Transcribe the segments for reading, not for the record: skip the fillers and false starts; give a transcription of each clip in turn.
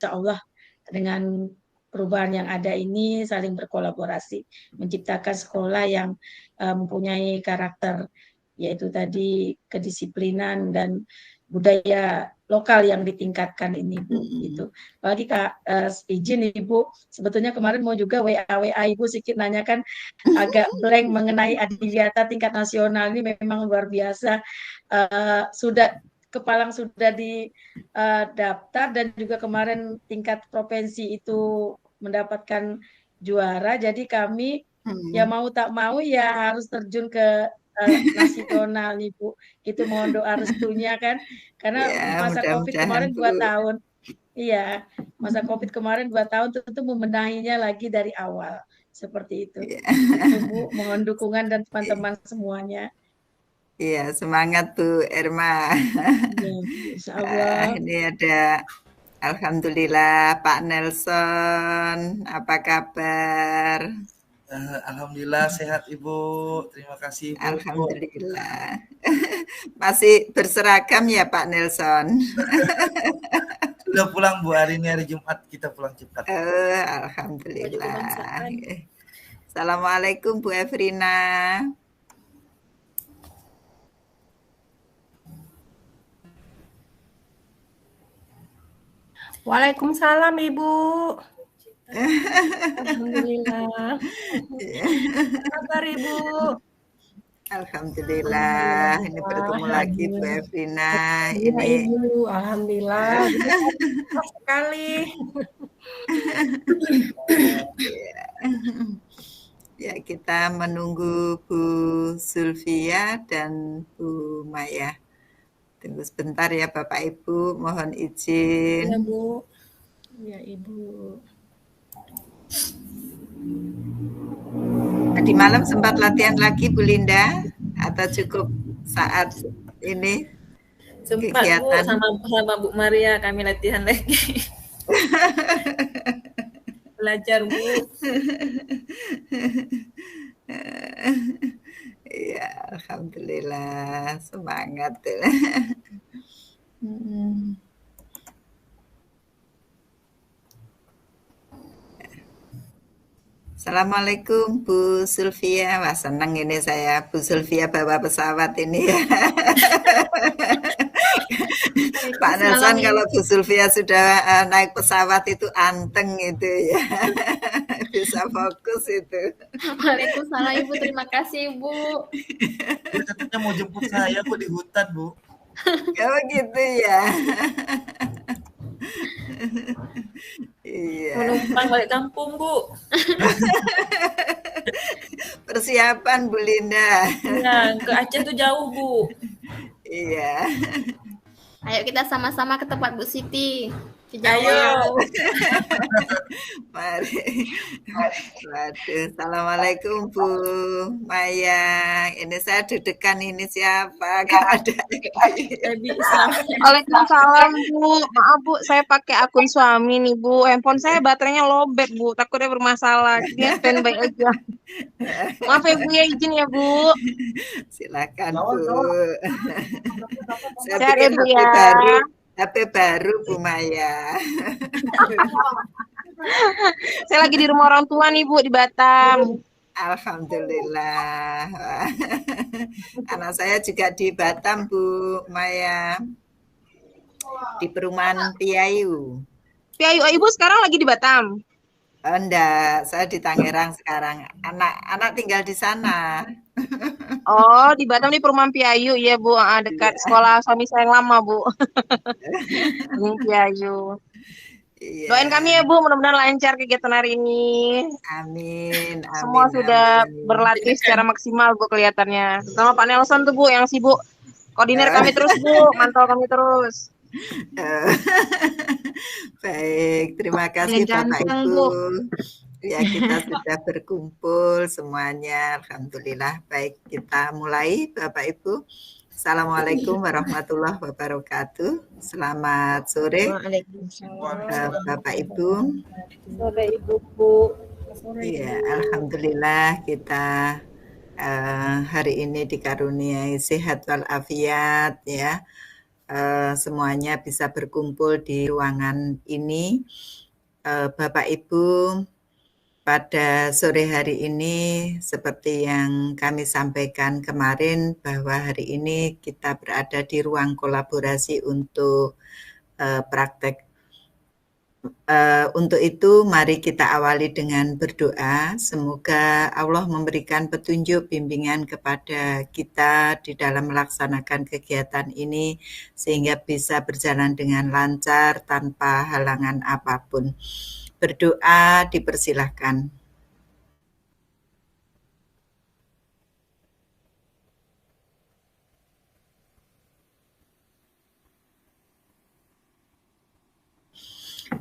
insya Allah dengan perubahan yang ada ini saling berkolaborasi, menciptakan sekolah yang mempunyai karakter, yaitu tadi kedisiplinan dan budaya lokal yang ditingkatkan ini Bu. Gitu. Apalagi Kak, izin Ibu, sebetulnya kemarin mau juga WA Ibu sedikit nanyakan agak blank mengenai Adiwiyata tingkat nasional ini memang luar biasa. Sudah Kepalang sudah di daftar dan juga kemarin tingkat provinsi itu mendapatkan juara. Jadi kami ya mau tak mau ya harus terjun ke nasional nih Bu. Gitu mohon doa restunya kan. Karena Ya, masa COVID mudah-mudahan kemarin 2 Bu. tahun. Iya, masa COVID kemarin 2 tahun tentu membenahinya lagi dari awal. Seperti itu. Ya. Itu Bu, mohon dukungan dan teman-teman semuanya. Iya, semangat Bu Erma. Ya, insya Allah. Ini ada Alhamdulillah Pak Nelson, apa kabar? Alhamdulillah sehat Ibu. Terima kasih Ibu. Alhamdulillah. Masih berseragam ya Pak Nelson? Sudah pulang Bu, hari ini hari Jumat kita pulang cepat. Alhamdulillah. Assalamualaikum Bu Evrina. Waalaikumsalam Ibu. Alhamdulillah. Kabar Ibu? Alhamdulillah. Ini bertemu lagi Bu Evrina. Iya Ibu, alhamdulillah. Sekali. Ya, kita menunggu Bu Zulfia dan Bu Maya. Tunggu sebentar ya Bapak Ibu, mohon izin. Ya Bu. Ya Ibu. Tadi malam sempat latihan lagi Bu Linda atau cukup saat ini? Sempat kegiatan? Bu, sama Bu Maria kami latihan lagi. Belajar Bu. Ya, alhamdulillah semangat. Assalamualaikum Bu Zulfia. Wah, senang ini saya Bu Zulfia bawa pesawat ini ya. Pak Nelson kalau Bu Zulfia sudah naik pesawat itu anteng itu ya. Bisa fokus itu. Waalaikumsalam Ibu, terima kasih Ibu. Dia katanya mau jemput saya Bu di hutan Bu. Oh gitu ya. Iya. Menumpang balik kampung Bu. Persiapan Bu Linda. Ya, ke Aceh tuh jauh Bu. Iya. Ayo kita sama-sama ke tempat Bu Siti. Ayo. Mari. Waduh, assalamualaikum Bu Maya. Ini saya deg-degan ini siapa? Gak ada. Waalaikumsalam Bu. Maaf Bu, saya pakai akun suami nih Bu. Handphone saya baterainya lowbat Bu. Takutnya bermasalah. Dia standby aja. Maaf ya Bu ya, izin ya Bu. Silakan Bu. Saya Sehat ya bikin Bu HP ya. baru. HP baru Bu Maya. Saya lagi di rumah orang tua nih Bu di Batam. Alhamdulillah. Anak saya juga di Batam Bu Maya. Di perumahan Piayu. Piayu, Ibu sekarang lagi di Batam? Oh, enggak, saya di Tangerang sekarang. Anak tinggal di sana. Oh, di Batam di perumahan Piayu, iya Bu, dekat sekolah suami saya yang lama Bu. Di Piayu. Iya. Doain kami ya Bu, mudah-mudahan lancar kegiatan hari ini. Amin. Semua sudah berlatih secara maksimal Bu kelihatannya. Terutama Pak Nelson tuh Bu yang sibuk koordinir kami terus Bu, mantau kami terus. Baik, terima kasih Bapak Ibu. Ya, kita sudah berkumpul semuanya. Alhamdulillah. Baik, kita mulai Bapak Ibu. Assalamualaikum warahmatullahi wabarakatuh. Selamat sore Bapak Ibu. Sore Ibu Bu. Ya, alhamdulillah kita hari ini dikaruniai sehat walafiat ya. semuanya bisa berkumpul di ruangan ini. Bapak Ibu, pada sore hari ini seperti yang kami sampaikan kemarin bahwa hari ini kita berada di ruang kolaborasi untuk praktek. Untuk itu mari kita awali dengan berdoa. Semoga Allah memberikan petunjuk bimbingan kepada kita di dalam melaksanakan kegiatan ini sehingga bisa berjalan dengan lancar tanpa halangan apapun. Berdoa dipersilahkan.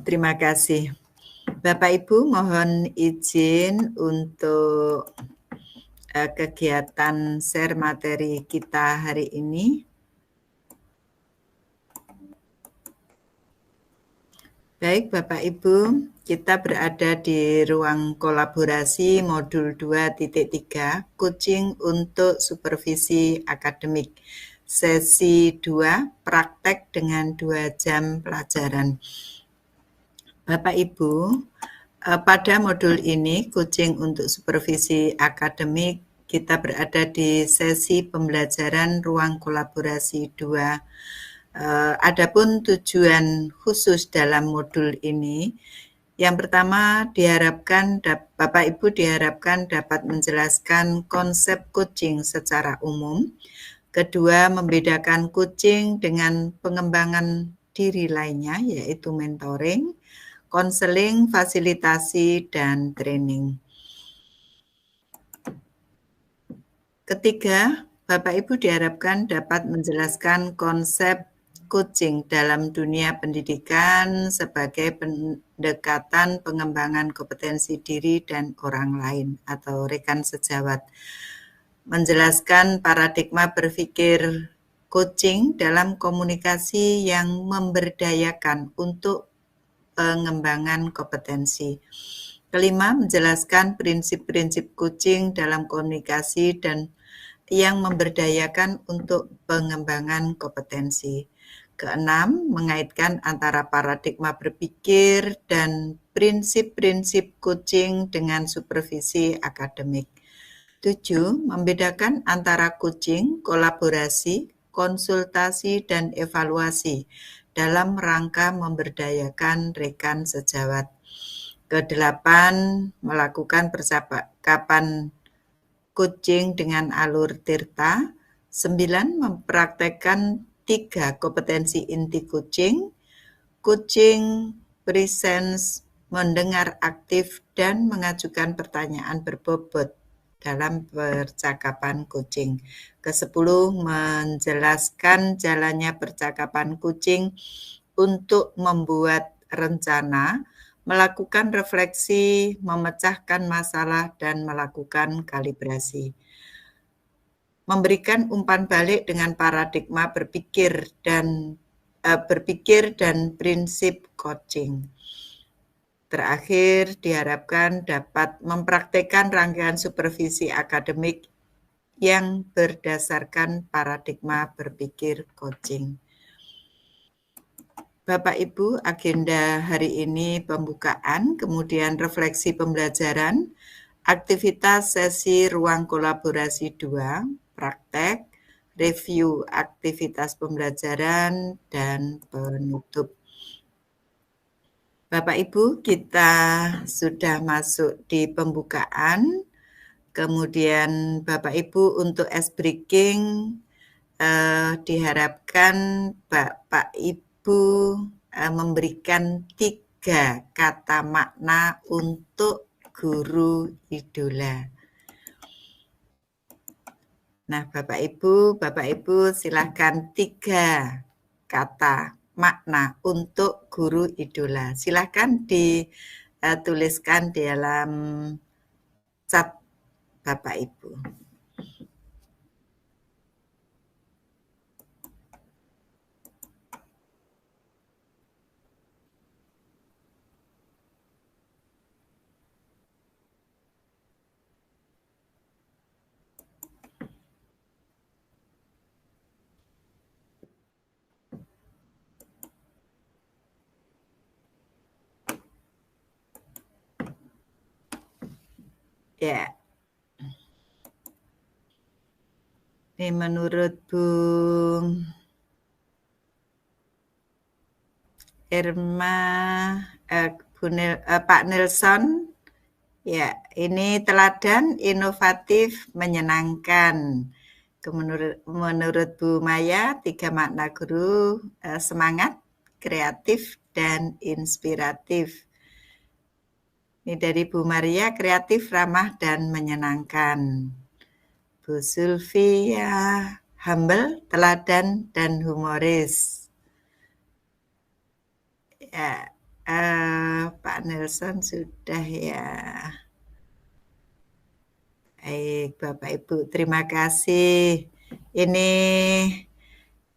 Terima kasih. Bapak Ibu mohon izin untuk kegiatan share materi kita hari ini. Baik Bapak Ibu, kita berada di ruang kolaborasi modul 2.3, coaching untuk supervisi akademik. Sesi 2, praktek dengan 2 jam pelajaran. Bapak Ibu, pada modul ini, coaching untuk supervisi akademik, kita berada di sesi pembelajaran ruang kolaborasi 2. Adapun tujuan khusus dalam modul ini, yang pertama diharapkan Bapak Ibu diharapkan dapat menjelaskan konsep coaching secara umum. Kedua, membedakan coaching dengan pengembangan diri lainnya, yaitu mentoring, konseling, fasilitasi, dan training. Ketiga, Bapak Ibu diharapkan dapat menjelaskan konsep coaching dalam dunia pendidikan sebagai pendekatan pengembangan kompetensi diri dan orang lain atau rekan sejawat. Menjelaskan paradigma berpikir coaching dalam komunikasi yang memberdayakan untuk pengembangan kompetensi. Kelima, menjelaskan prinsip-prinsip coaching dalam komunikasi dan yang memberdayakan untuk pengembangan kompetensi. Keenam, mengaitkan antara paradigma berpikir dan prinsip-prinsip coaching dengan supervisi akademik. 7, membedakan antara coaching, kolaborasi, konsultasi, dan evaluasi dalam rangka memberdayakan rekan sejawat. Kedelapan, melakukan percakapan coaching dengan alur Tirta. 9, mempraktekkan 3 kompetensi inti coaching, coaching, presence, mendengar aktif, dan mengajukan pertanyaan berbobot dalam percakapan coaching. Ke-10, menjelaskan jalannya percakapan coaching untuk membuat rencana, melakukan refleksi, memecahkan masalah, dan melakukan kalibrasi. Memberikan umpan balik dengan paradigma berpikir dan prinsip coaching. Terakhir, diharapkan dapat mempraktekkan rangkaian supervisi akademik yang berdasarkan paradigma berpikir coaching. Bapak Ibu, agenda hari ini pembukaan, kemudian refleksi pembelajaran, aktivitas sesi ruang kolaborasi 2, praktek, review aktivitas pembelajaran, dan penutup. Bapak Ibu, kita sudah masuk di pembukaan. Kemudian Bapak Ibu untuk ice breaking diharapkan Bapak Ibu memberikan 3 kata makna untuk guru idola. Nah, Bapak Ibu silakan 3 kata makna untuk guru idola. Silakan dituliskan di dalam chat Bapak Ibu. Ya. Ini menurut Bu Irma, Pak Nelson, ya, ini teladan, inovatif, menyenangkan. Menurut Bu Maya, 3 makna guru, semangat, kreatif, dan inspiratif. Ini dari Bu Maria, kreatif, ramah, dan menyenangkan. Bu Sulfia, humble, teladan, dan humoris. Ya, Pak Nelson sudah ya. Baik, Bapak Ibu, terima kasih. Ini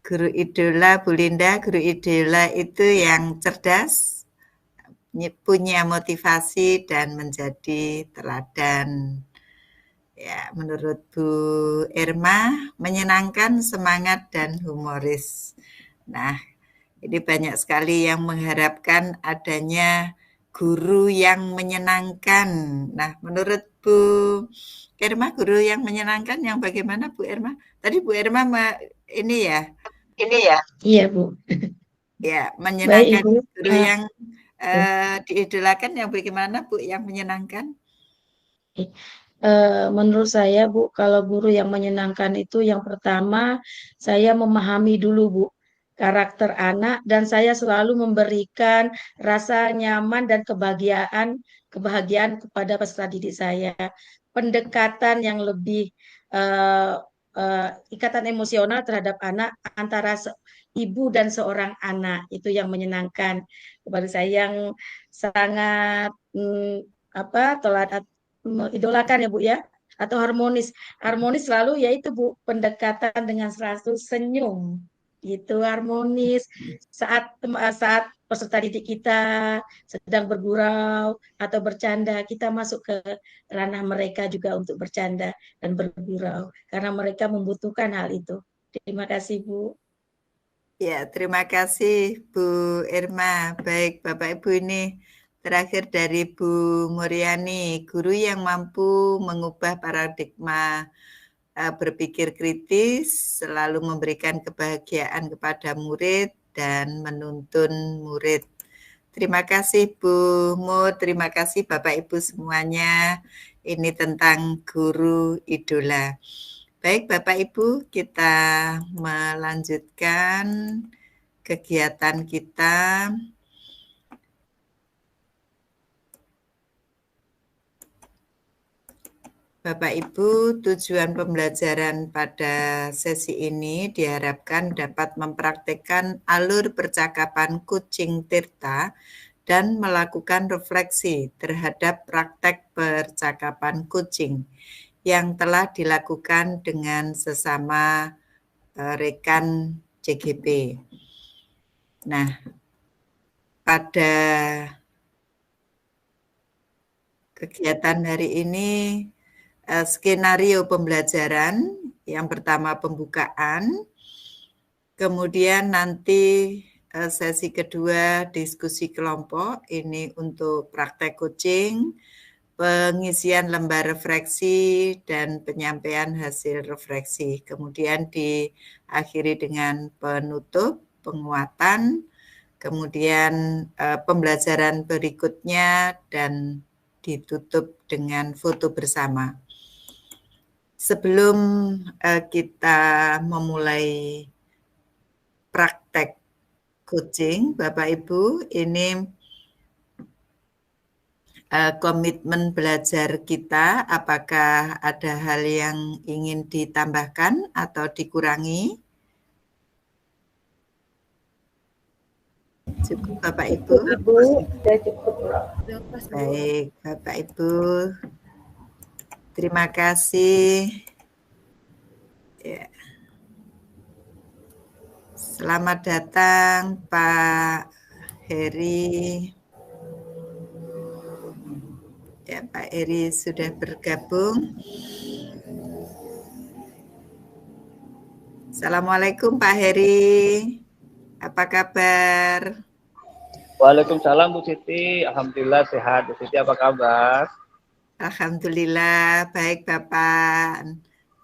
guru idola, Bu Linda, guru idola itu yang cerdas, punya motivasi dan menjadi teladan. Ya, menurut Bu Irma, menyenangkan, semangat, dan humoris. Nah, ini banyak sekali yang mengharapkan adanya guru yang menyenangkan. Nah, menurut Bu Irma, guru yang menyenangkan yang bagaimana, Bu Irma? Tadi Bu Irma ini ya? Iya, Bu. Ya, Baik, menyenangkan. Ibu. Guru yang diidolakan yang bagaimana, Bu, yang menyenangkan? Menurut saya, Bu, kalau guru yang menyenangkan itu yang pertama, saya memahami dulu, Bu, karakter anak, dan saya selalu memberikan rasa nyaman dan kebahagiaan kepada peserta didik saya. Pendekatan yang lebih ikatan emosional terhadap anak antara ibu dan seorang anak itu yang menyenangkan kepada saya, yang sangat idolakan ya Bu ya, atau harmonis selalu yaitu Bu, pendekatan dengan selalu senyum, itu harmonis saat peserta didik kita sedang bergurau atau bercanda, kita masuk ke ranah mereka juga untuk bercanda dan bergurau karena mereka membutuhkan hal itu. Terima kasih Bu. Ya, terima kasih Bu Irma. Baik, Bapak Ibu, ini terakhir dari Bu Muriani, guru yang mampu mengubah paradigma berpikir kritis, selalu memberikan kebahagiaan kepada murid dan menuntun murid. Terima kasih Bu Mur, terima kasih Bapak Ibu semuanya. Ini tentang guru idola. Baik Bapak Ibu, kita melanjutkan kegiatan kita. Bapak Ibu, tujuan pembelajaran pada sesi ini diharapkan dapat mempraktikkan alur percakapan kucing Tirta dan melakukan refleksi terhadap praktek percakapan kucing yang telah dilakukan dengan sesama rekan JGP. Nah, pada kegiatan hari ini, skenario pembelajaran, yang pertama pembukaan, kemudian nanti sesi kedua diskusi kelompok, ini untuk praktek coaching, pengisian lembar refleksi, dan penyampaian hasil refleksi. Kemudian diakhiri dengan penutup, penguatan, kemudian pembelajaran berikutnya, dan ditutup dengan foto bersama. Sebelum kita memulai praktek coaching, Bapak Ibu, ini komitmen belajar kita, apakah ada hal yang ingin ditambahkan atau dikurangi? Cukup Bapak Ibu? Sudah cukup. Baik Bapak Ibu, terima kasih. Ya. Selamat datang Pak Heri. Ya, Pak Heri sudah bergabung. Assalamualaikum Pak Heri. Apa kabar? Waalaikumsalam Bu Siti. Alhamdulillah sehat. Bu Siti apa kabar? Alhamdulillah, baik Bapak.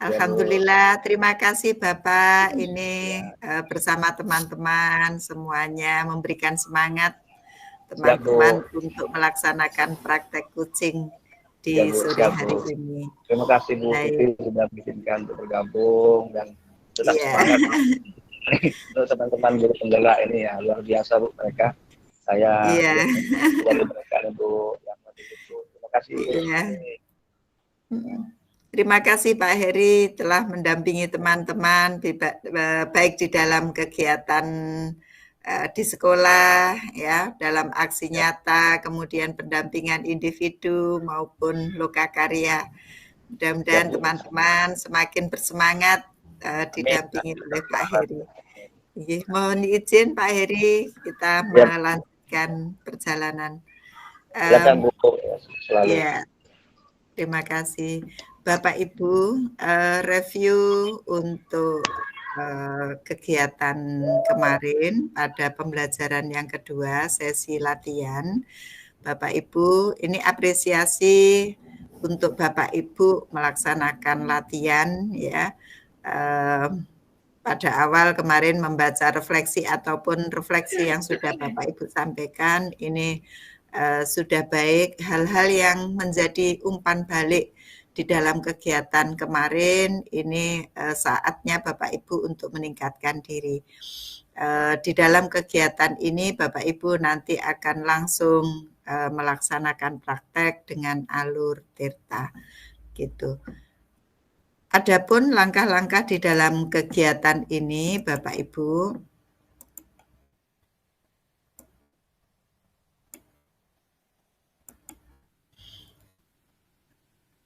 Alhamdulillah, terima kasih Bapak ini bersama teman-teman semuanya memberikan semangat teman-teman untuk melaksanakan praktek kucing di sore hari ini. Terima kasih Bu Siti sudah mengizinkan untuk bergabung dan tetap semangat untuk teman-teman guru penggerak ini ya, luar biasa Bu mereka. Saya dari mereka Bu yang itu. Terima kasih. Terima kasih Pak Heri telah mendampingi teman-teman baik di dalam kegiatan di sekolah ya, dalam aksi nyata, kemudian pendampingan individu maupun lokakarya. Mudah-mudahan teman-teman semakin bersemangat didampingi oleh Pak Heri. Mohon izin Pak Heri, kita melanjutkan perjalanan. Silakan Bu. Selalu. Ya, terima kasih. Bapak Ibu, review untuk kegiatan kemarin pada pembelajaran yang kedua, sesi latihan. Bapak Ibu, ini apresiasi untuk Bapak Ibu melaksanakan latihan ya. Pada awal kemarin membaca refleksi ataupun refleksi yang sudah Bapak Ibu sampaikan, ini sudah baik. Hal-hal yang menjadi umpan balik di dalam kegiatan kemarin, ini saatnya Bapak Ibu untuk meningkatkan diri. Di dalam kegiatan ini Bapak Ibu nanti akan langsung melaksanakan praktek dengan alur tirta gitu. Adapun langkah-langkah di dalam kegiatan ini Bapak Ibu,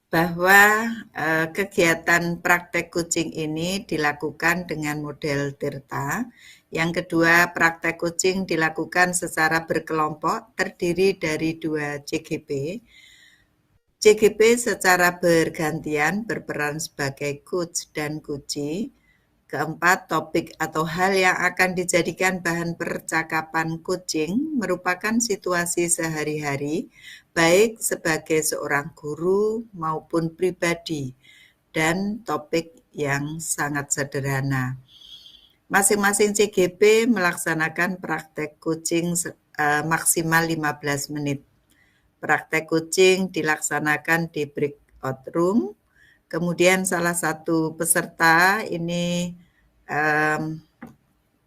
bahwa kegiatan praktek kucing ini dilakukan dengan model tirta. Yang kedua, praktek kucing dilakukan secara berkelompok terdiri dari 2 CGP. CGP secara bergantian berperan sebagai coach dan kuci. Keempat, topik atau hal yang akan dijadikan bahan percakapan kucing merupakan situasi sehari-hari, baik sebagai seorang guru maupun pribadi, dan topik yang sangat sederhana. Masing-masing CGP melaksanakan praktek kucing maksimal 15 menit. Praktek kucing dilaksanakan di breakout room. Kemudian salah satu peserta ini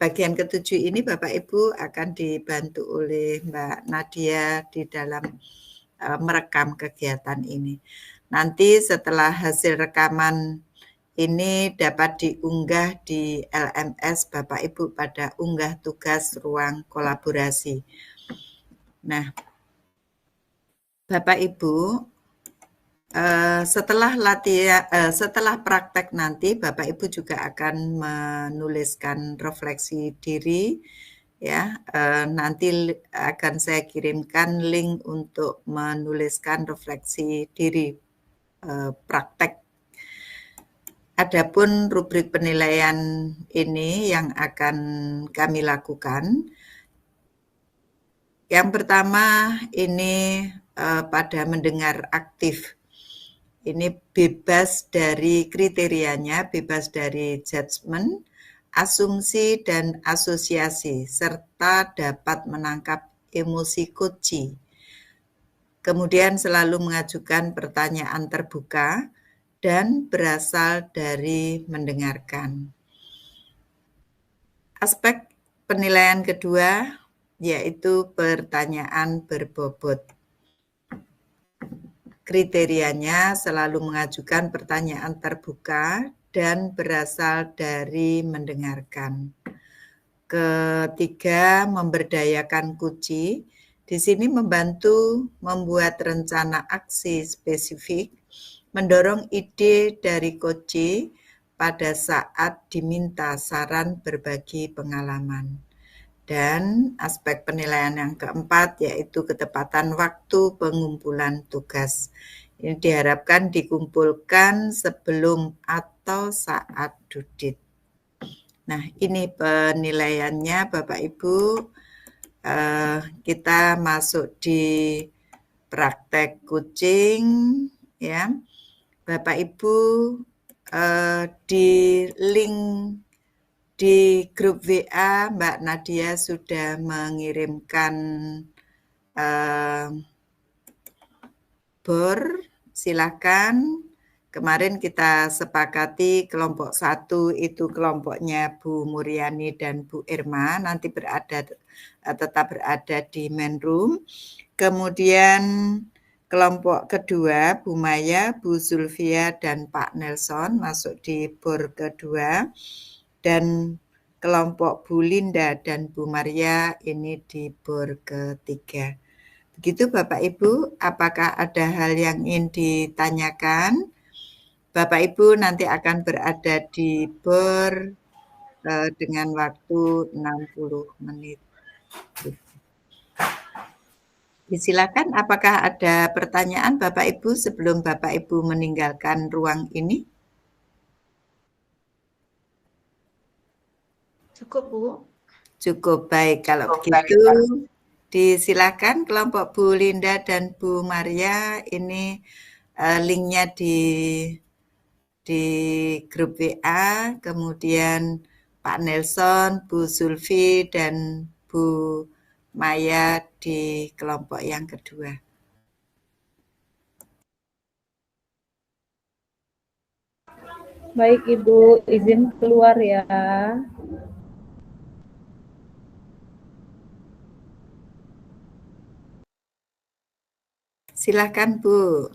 bagian ketujuh ini Bapak Ibu akan dibantu oleh Mbak Nadia di dalam merekam kegiatan ini. Nanti setelah hasil rekaman ini dapat diunggah di LMS Bapak Ibu pada unggah tugas ruang kolaborasi. Nah, Bapak Ibu, setelah latihan, setelah praktek nanti Bapak Ibu juga akan menuliskan refleksi diri ya. Nanti akan saya kirimkan link untuk menuliskan refleksi diri praktek. Adapun rubrik penilaian ini yang akan kami lakukan. Yang pertama ini pada mendengar aktif. Ini bebas dari kriterianya, bebas dari judgement, asumsi dan asosiasi, serta dapat menangkap emosi kuci. Kemudian selalu mengajukan pertanyaan terbuka dan berasal dari mendengarkan. Aspek penilaian kedua yaitu pertanyaan berbobot. Kriterianya selalu mengajukan pertanyaan terbuka dan berasal dari mendengarkan. Ketiga, memberdayakan kuci. Di sini membantu membuat rencana aksi spesifik, mendorong ide dari kuci pada saat diminta saran berbagi pengalaman. Dan aspek penilaian yang keempat yaitu ketepatan waktu pengumpulan tugas. Ini diharapkan dikumpulkan sebelum atau saat due. Nah, ini penilaiannya Bapak Ibu. Kita masuk di praktek kucing, ya. Bapak Ibu, di link di grup WA Mbak Nadia sudah mengirimkan bor, silakan. Kemarin kita sepakati kelompok 1 itu kelompoknya Bu Muryani dan Bu Irma, nanti tetap berada di main room. Kemudian kelompok kedua Bu Maya, Bu Zulfia, dan Pak Nelson masuk di bor kedua. Dan kelompok Bu Linda dan Bu Maria ini di bor ketiga. Begitu Bapak Ibu, apakah ada hal yang ingin ditanyakan? Bapak Ibu nanti akan berada di bor dengan waktu 60 menit. Silakan, apakah ada pertanyaan Bapak Ibu sebelum Bapak Ibu meninggalkan ruang ini? Cukup, Bu. Cukup, baik. Kalau begitu, disilakan kelompok Bu Linda dan Bu Maria, ini linknya di grup WA, kemudian Pak Nelson, Bu Zulfi, dan Bu Maya di kelompok yang kedua. Baik Ibu, izin keluar ya. Silakan Bu.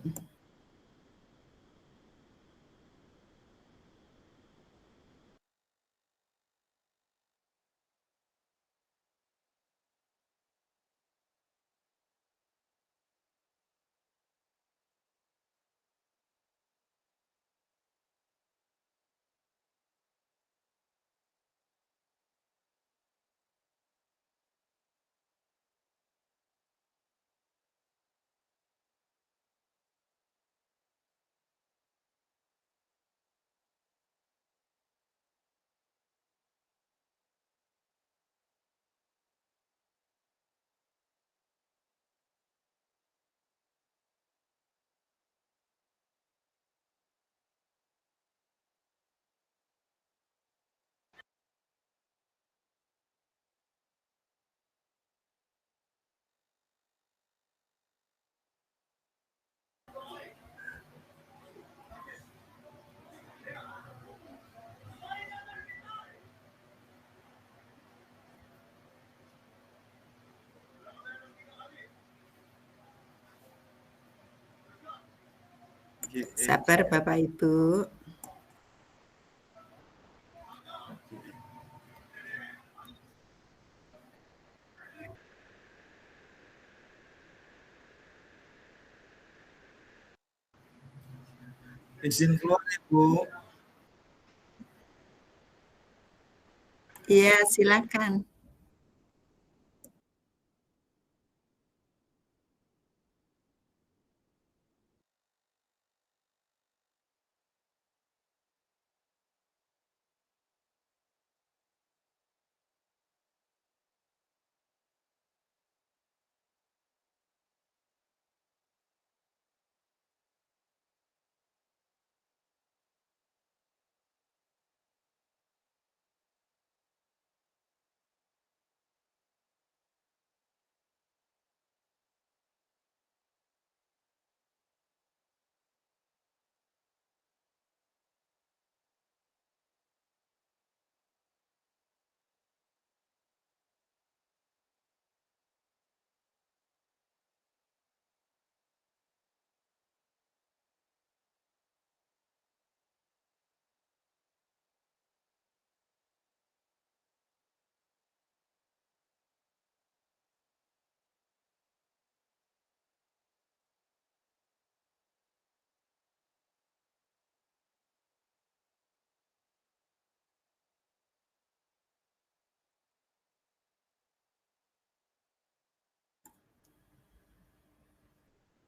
Sabar Bapak Ibu. Izin keluar Ibu. Iya, silakan.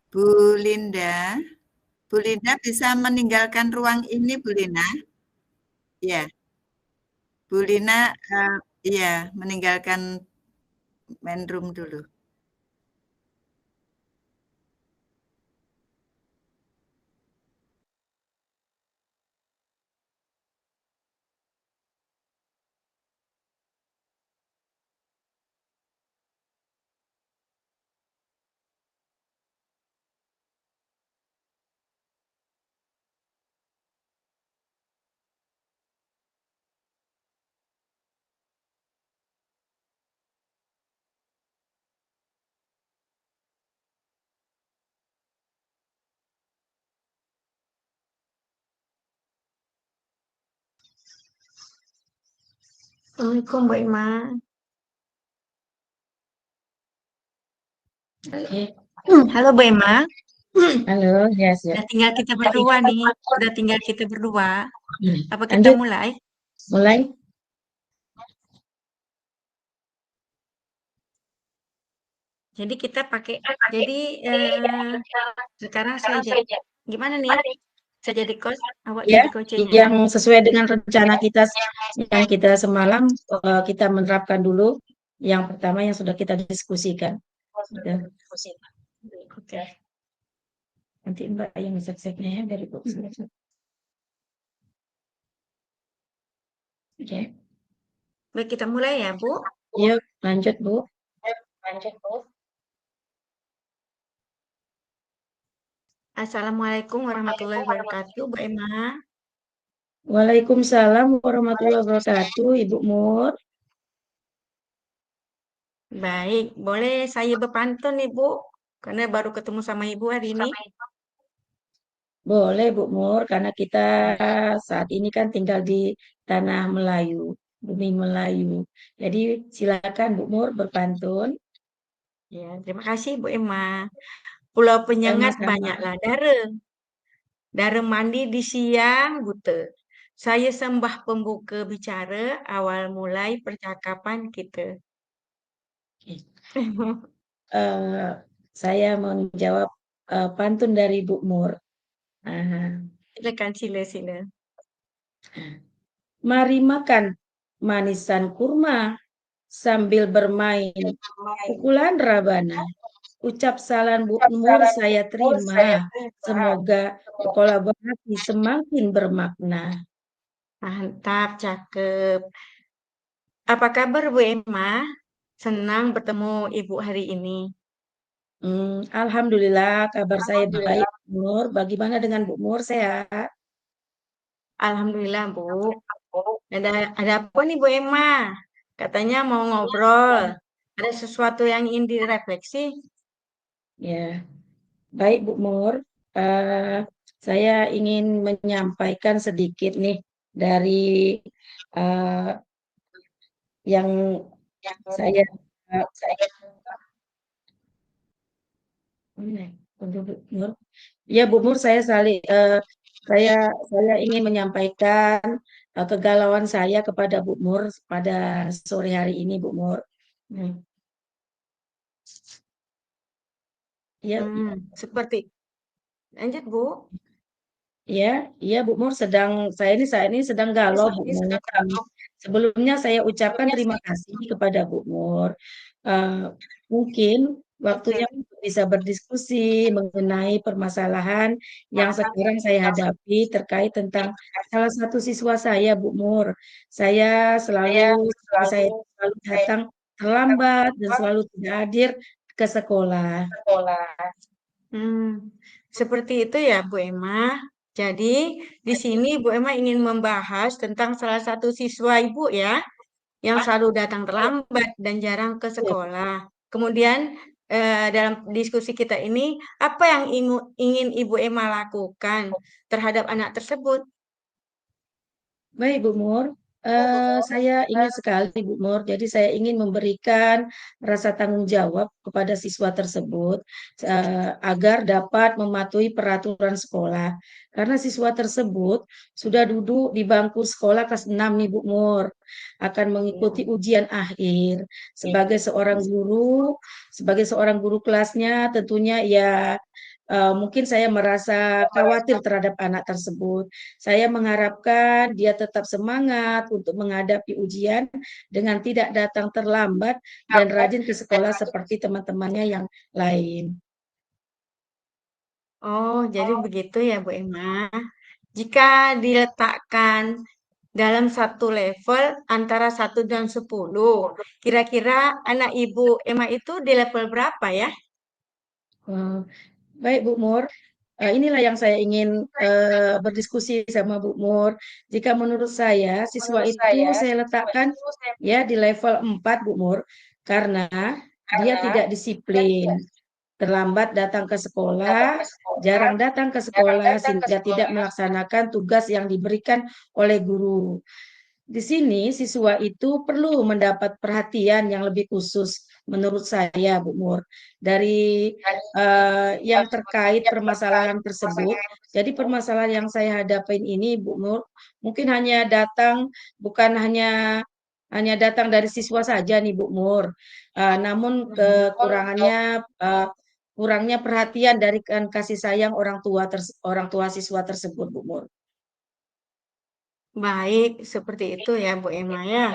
Bu Linda, Bu Linda bisa meninggalkan ruang ini, Bu Lina? Ya, Bu Lina, iya, meninggalkan main room dulu. Assalamualaikum Mbak Ima. Oke. Halo Mbak Ima. Halo, ya, Udah tinggal kita berdua nih. Udah tinggal kita berdua. Apa kita Lanjut. mulai? Mulai. Jadi kita pakai, jadi sekarang saya jadi, gimana nih? Saya jadi coach, awak Ya, jadi coachnya. yang sesuai dengan rencana kita yang kita semalam, kita menerapkan dulu. Yang pertama yang sudah kita diskusikan. Oke. Nanti Mbak yang cek-ceknya ya dari Bu. Oke. Baik, kita mulai ya, Bu. Yuk, lanjut, Bu. Assalamualaikum warahmatullahi wabarakatuh, Bu Emma. Waalaikumsalam warahmatullahi wabarakatuh, Ibu Mur. Baik, boleh saya berpantun, Ibu? Karena baru ketemu sama Ibu hari ini. Boleh, Bu Mur, karena kita saat ini kan tinggal di tanah Melayu, bumi Melayu. Jadi silakan Bu Mur berpantun. Ya, terima kasih Bu Emma. Pulau Penyengat Sama-sama. banyaklah dara. Dara mandi di siang buta. Saya sembah pembuka bicara, awal mulai percakapan kita. Saya menjawab pantun dari Bu Mur. Silakan, sila. Mari makan manisan kurma sambil bermain pukulan rabana. Ucap salam Bu Mur saya terima. Semoga kolaborasi semakin bermakna. Mantap, cakep. Apa kabar Bu Emma? Senang bertemu Ibu hari ini. Alhamdulillah kabar saya baik, Bu Mur. Bagaimana dengan Bu Mur, sehat? Alhamdulillah, Bu. Ada apa nih Bu Emma? Katanya mau ngobrol. Ada sesuatu yang ingin direfleksi? Ya, baik Bu Mur. Saya ingin menyampaikan sedikit nih dari yang saya ya Bu Mur, saya ingin menyampaikan kegalauan saya kepada Bu Mur pada sore hari ini, Bu Mur. Ya, seperti lanjut Bu. Ya, Bu Mur, saya ini sedang galau, Bu Mur. Sebelumnya saya ucapkan terima kasih kepada Bu Mur. Mungkin waktunya untuk bisa berdiskusi mengenai permasalahan yang sekarang saya hadapi terkait tentang salah satu siswa saya, Bu Mur. Saya selalu datang terlambat dan selalu tidak hadir ke sekolah. Seperti itu ya, Bu Emma. Jadi, di sini Bu Emma ingin membahas tentang salah satu siswa Ibu ya, yang selalu datang terlambat dan jarang ke sekolah. Kemudian, dalam diskusi kita ini, apa yang ingin Ibu Emma lakukan terhadap anak tersebut? Baik, Bu Mur. Saya ingin sekali, Bu Mur. Jadi saya ingin memberikan rasa tanggung jawab kepada siswa tersebut agar dapat mematuhi peraturan sekolah. Karena siswa tersebut sudah duduk di bangku sekolah kelas 6 nih, Bu Mur. Akan mengikuti ujian akhir. Sebagai seorang guru kelasnya tentunya ya mungkin saya merasa khawatir terhadap anak tersebut. Saya mengharapkan dia tetap semangat untuk menghadapi ujian dengan tidak datang terlambat dan rajin ke sekolah seperti teman-temannya yang lain. Oh, jadi begitu ya Bu Emma. Jika diletakkan dalam satu level antara 1 dan 10, kira-kira anak Ibu Emma itu di level berapa ya? Baik Bu Mur, inilah yang saya ingin berdiskusi sama Bu Mur. Jika menurut saya siswa itu saya letakkan ya di level 4 Bu Mur, karena dia tidak disiplin, terlambat datang ke sekolah, jarang datang ke sekolah sehingga tidak melaksanakan tugas yang diberikan oleh guru. di sini siswa itu perlu mendapat perhatian yang lebih khusus menurut saya, Bu Mur, dari yang terkait permasalahan tersebut. Jadi permasalahan yang saya hadapin ini, Bu Mur, mungkin hanya datang bukan hanya datang dari siswa saja nih, Bu Mur. Namun kekurangannya kurangnya perhatian dari kasih sayang orang tua siswa tersebut, Bu Mur. Baik, seperti itu ya Bu Emma ya.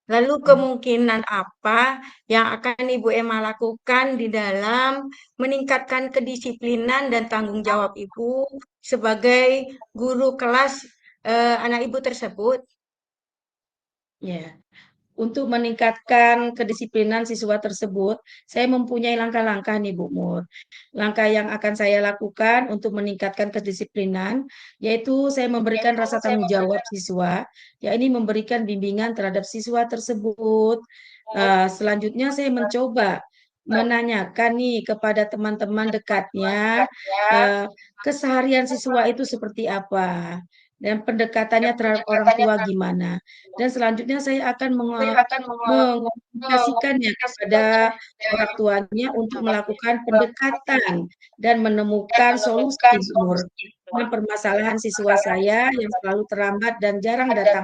Lalu kemungkinan apa yang akan Ibu Emma lakukan di dalam meningkatkan kedisiplinan dan tanggung jawab Ibu sebagai guru kelas anak Ibu tersebut? Ya, untuk meningkatkan kedisiplinan siswa tersebut, saya mempunyai langkah-langkah nih Bu Mur. Langkah yang akan saya lakukan untuk meningkatkan kedisiplinan, yaitu saya memberikan rasa tanggung jawab siswa, ya ini memberikan bimbingan terhadap siswa tersebut. Selanjutnya saya mencoba menanyakan nih kepada teman-teman dekatnya, keseharian siswa itu seperti apa, dan pendekatannya terhadap orang tua gimana. Dan selanjutnya saya akan mengkomunikasikannya kepada orang tuanya untuk melakukan pendekatan dan menemukan solusi umur dengan permasalahan siswa saya yang selalu terlambat dan jarang datang.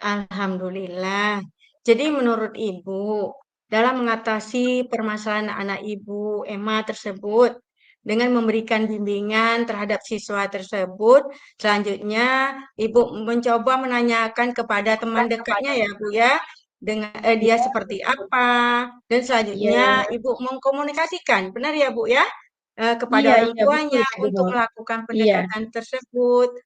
Alhamdulillah. Jadi menurut Ibu, dalam mengatasi permasalahan anak Ibu Emma tersebut, dengan memberikan bimbingan terhadap siswa tersebut, selanjutnya Ibu mencoba menanyakan kepada teman dekatnya ya Bu ya, dengan dia seperti apa, dan selanjutnya Ibu mengkomunikasikan, benar ya Bu ya, kepada orang tuanya untuk melakukan pendekatan tersebut.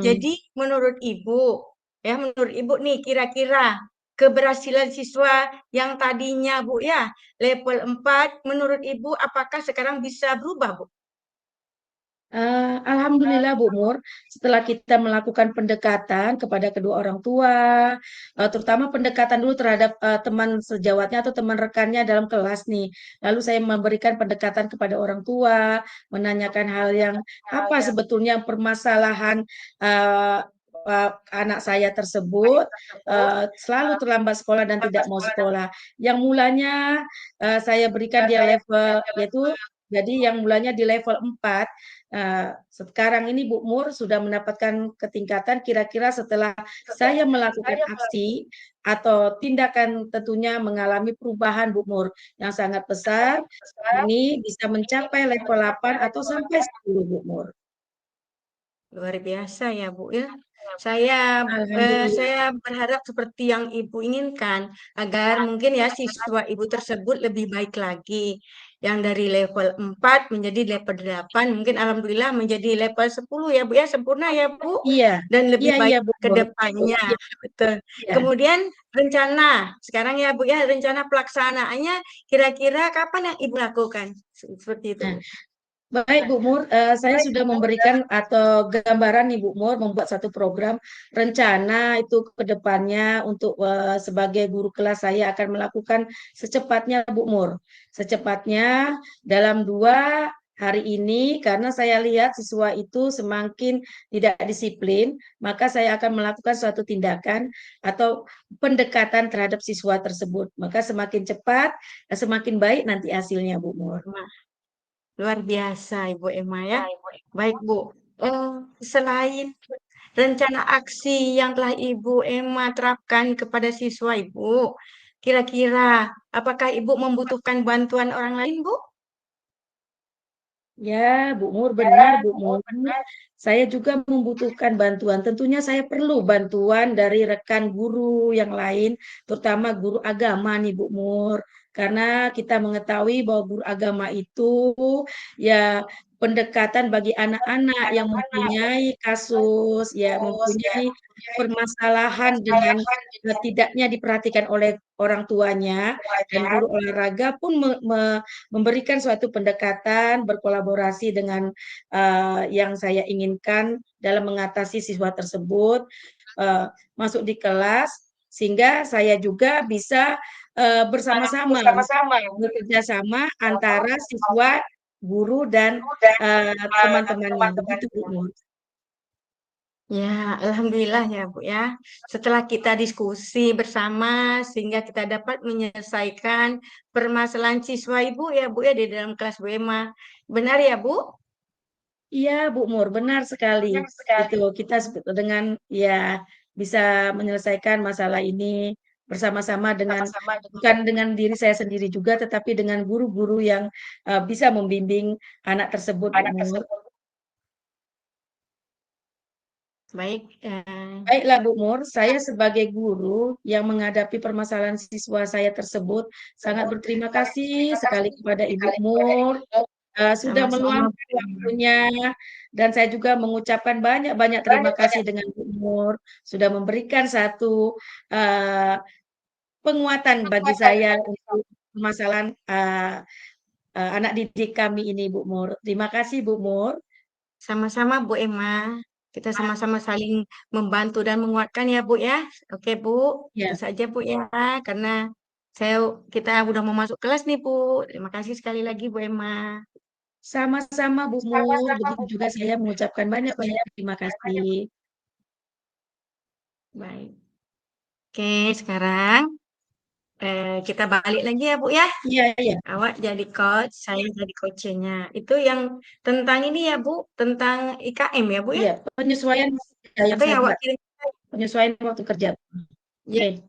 Jadi menurut Ibu, ya menurut Ibu nih kira-kira keberhasilan siswa yang tadinya Bu ya level 4 menurut Ibu apakah sekarang bisa berubah Bu? Alhamdulillah Bu Mur, setelah kita melakukan pendekatan kepada kedua orang tua, terutama pendekatan dulu terhadap teman sejawatnya atau teman rekannya dalam kelas nih. Lalu saya memberikan pendekatan kepada orang tua, menanyakan hal yang apa sebetulnya permasalahan anak saya tersebut selalu terlambat sekolah dan tidak mau sekolah. Yang mulanya saya berikan dia level, yaitu jadi yang mulanya di level 4, sekarang ini Bu Mur sudah mendapatkan ketingkatan kira-kira setelah saya melakukan aksi atau tindakan tentunya mengalami perubahan Bu Mur yang sangat besar, ini bisa mencapai level 8 atau sampai 10 Bu Mur. Luar biasa ya Bu ya. Saya berharap seperti yang Ibu inginkan agar mungkin ya siswa Ibu tersebut lebih baik lagi. Yang dari level 4 menjadi level 8, mungkin alhamdulillah menjadi level 10 ya Bu ya, sempurna ya Bu. Iya. Dan lebih baik Bu, ke depannya. Betul. Iya. Kemudian rencana sekarang ya Bu ya, rencana pelaksanaannya kira-kira kapan yang Ibu lakukan? Seperti itu. Baik Bu Mur, saya sudah memberikan atau gambaran nih Bu Mur membuat satu program rencana itu ke depannya untuk sebagai guru kelas saya akan melakukan secepatnya Bu Mur. Secepatnya dalam 2 hari ini karena saya lihat siswa itu semakin tidak disiplin, maka saya akan melakukan suatu tindakan atau pendekatan terhadap siswa tersebut. Maka semakin cepat, semakin baik nanti hasilnya Bu Mur. Luar biasa Ibu Emma ya. Baik Bu, selain rencana aksi yang telah Ibu Emma terapkan kepada siswa Ibu, kira-kira apakah Ibu membutuhkan bantuan orang lain Bu? Ya, Bu Mur, benar Bu Mur. Saya juga membutuhkan bantuan. Tentunya saya perlu bantuan dari rekan guru yang lain, terutama guru agama nih Bu Mur. Karena kita mengetahui bahwa guru agama itu ya pendekatan bagi anak-anak yang mempunyai kasus, ya mempunyai permasalahan dengan tidaknya diperhatikan oleh orang tuanya, dan guru olahraga pun memberikan suatu pendekatan berkolaborasi dengan yang saya inginkan dalam mengatasi siswa tersebut masuk di kelas, sehingga saya juga bisa bersama-sama bekerja sama antara siswa, guru dan teman-temannya, begitu Bu Nur. Ya, alhamdulillah ya Bu ya. Setelah kita diskusi bersama sehingga kita dapat menyelesaikan permasalahan siswa Ibu ya Bu ya di dalam kelas Bu Emma. Benar ya Bu? Iya, Bu Mur, benar sekali. Itu kita dengan ya bisa menyelesaikan masalah ini bersama-sama dengan bukan dengan diri saya sendiri juga, tetapi dengan guru-guru yang bisa membimbing anak tersebut, Bu Mur. Baik. Baiklah Bu Mur, saya sebagai guru yang menghadapi permasalahan siswa saya tersebut sangat berterima kasih sekali kepada Ibu Mur sudah meluangkan waktunya, dan saya juga mengucapkan banyak-banyak terima kasih dengan Bu Mur sudah memberikan satu penguatan bagi saya untuk permasalahan anak didik kami ini, Bu Mur. Terima kasih Bu Mur. Sama-sama Bu Emma. Kita sama-sama saling membantu dan menguatkan ya Bu ya. Oke Bu, itu saja Bu ya. Karena kita udah mau masuk kelas nih Bu. Terima kasih sekali lagi Bu Emma. Sama-sama Bu Mur, begitu juga saya mengucapkan banyak-banyak terima kasih. Baik. Oke, sekarang kita balik lagi ya Bu ya. Iya. Awak jadi coach, saya jadi coachnya. Itu yang tentang ini ya Bu, tentang IKM ya Bu ya? Iya, penyesuaian atau yang awak kirim. Penyesuaian waktu kerja. Ya.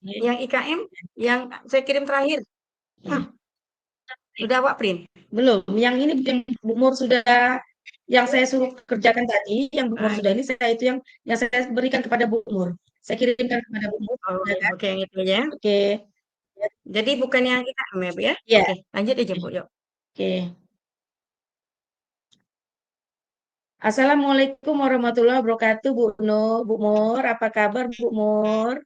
Yang IKM yang saya kirim terakhir. Sudah awak print? Belum. Yang ini Bu Mur sudah, yang saya suruh kerjakan tadi, yang Bu Mur sudah ini yang saya berikan kepada Bu Mur. Saya kirimkan kepada Bu Mur. Oke, yang itu ya. Oke. Jadi bukan yang IKM ya Bu ya? Iya. Oke, lanjut aja Bu, yuk. Oke. Assalamualaikum warahmatullahi wabarakatuh, Bu Mur. Apa kabar Bu Mur?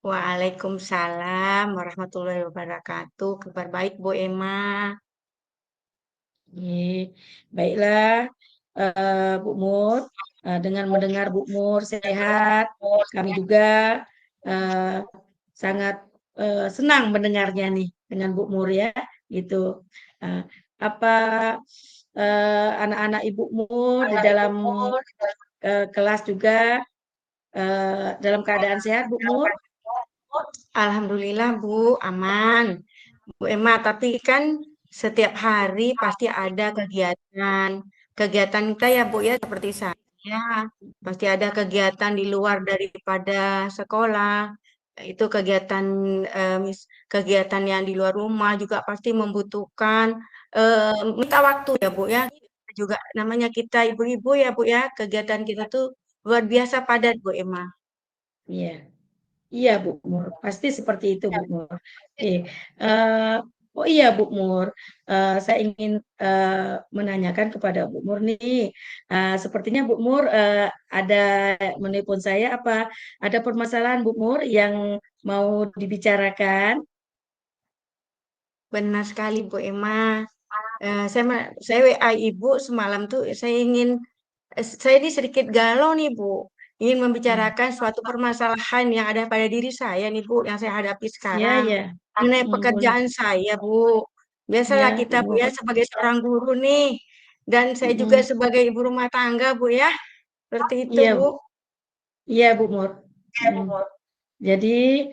Waalaikumsalam warahmatullahi wabarakatuh. Kabar baik Bu Emma. Baiklah Bu Mur, dengan mendengar Bu Mur sehat, kami juga sangat senang mendengarnya nih dengan Bu Mur ya, gitu. Apa anak-anak Ibu Mur di dalam kelas juga dalam keadaan sehat Bu Mur? Alhamdulillah Bu, aman. Bu Emma, tapi kan setiap hari pasti ada kegiatan. Kegiatan kita ya Bu ya, seperti saya. Pasti ada kegiatan di luar daripada sekolah. Itu kegiatan yang di luar rumah juga pasti membutuhkan minta waktu ya Bu ya. Juga namanya kita ibu-ibu ya Bu ya, kegiatan kita tuh luar biasa padat Bu Emma. Iya. Iya Bu Mur, pasti seperti itu Bu Mur. Oh iya Bu Mur, saya ingin menanyakan kepada Bu Mur nih, sepertinya Bu Mur ada menelpon saya, apa ada permasalahan Bu Mur yang mau dibicarakan? Benar sekali Bu Emma. Saya WA Ibu semalam tuh saya ini sedikit galau nih Bu. Ingin membicarakan suatu permasalahan yang ada pada diri saya nih Bu, yang saya hadapi sekarang. Mengenai pekerjaan saya Bu. Biasalah kita Bu ya sebagai seorang guru nih. Dan saya juga sebagai ibu rumah tangga Bu ya. Seperti itu Bu. Iya Bu Mur. Jadi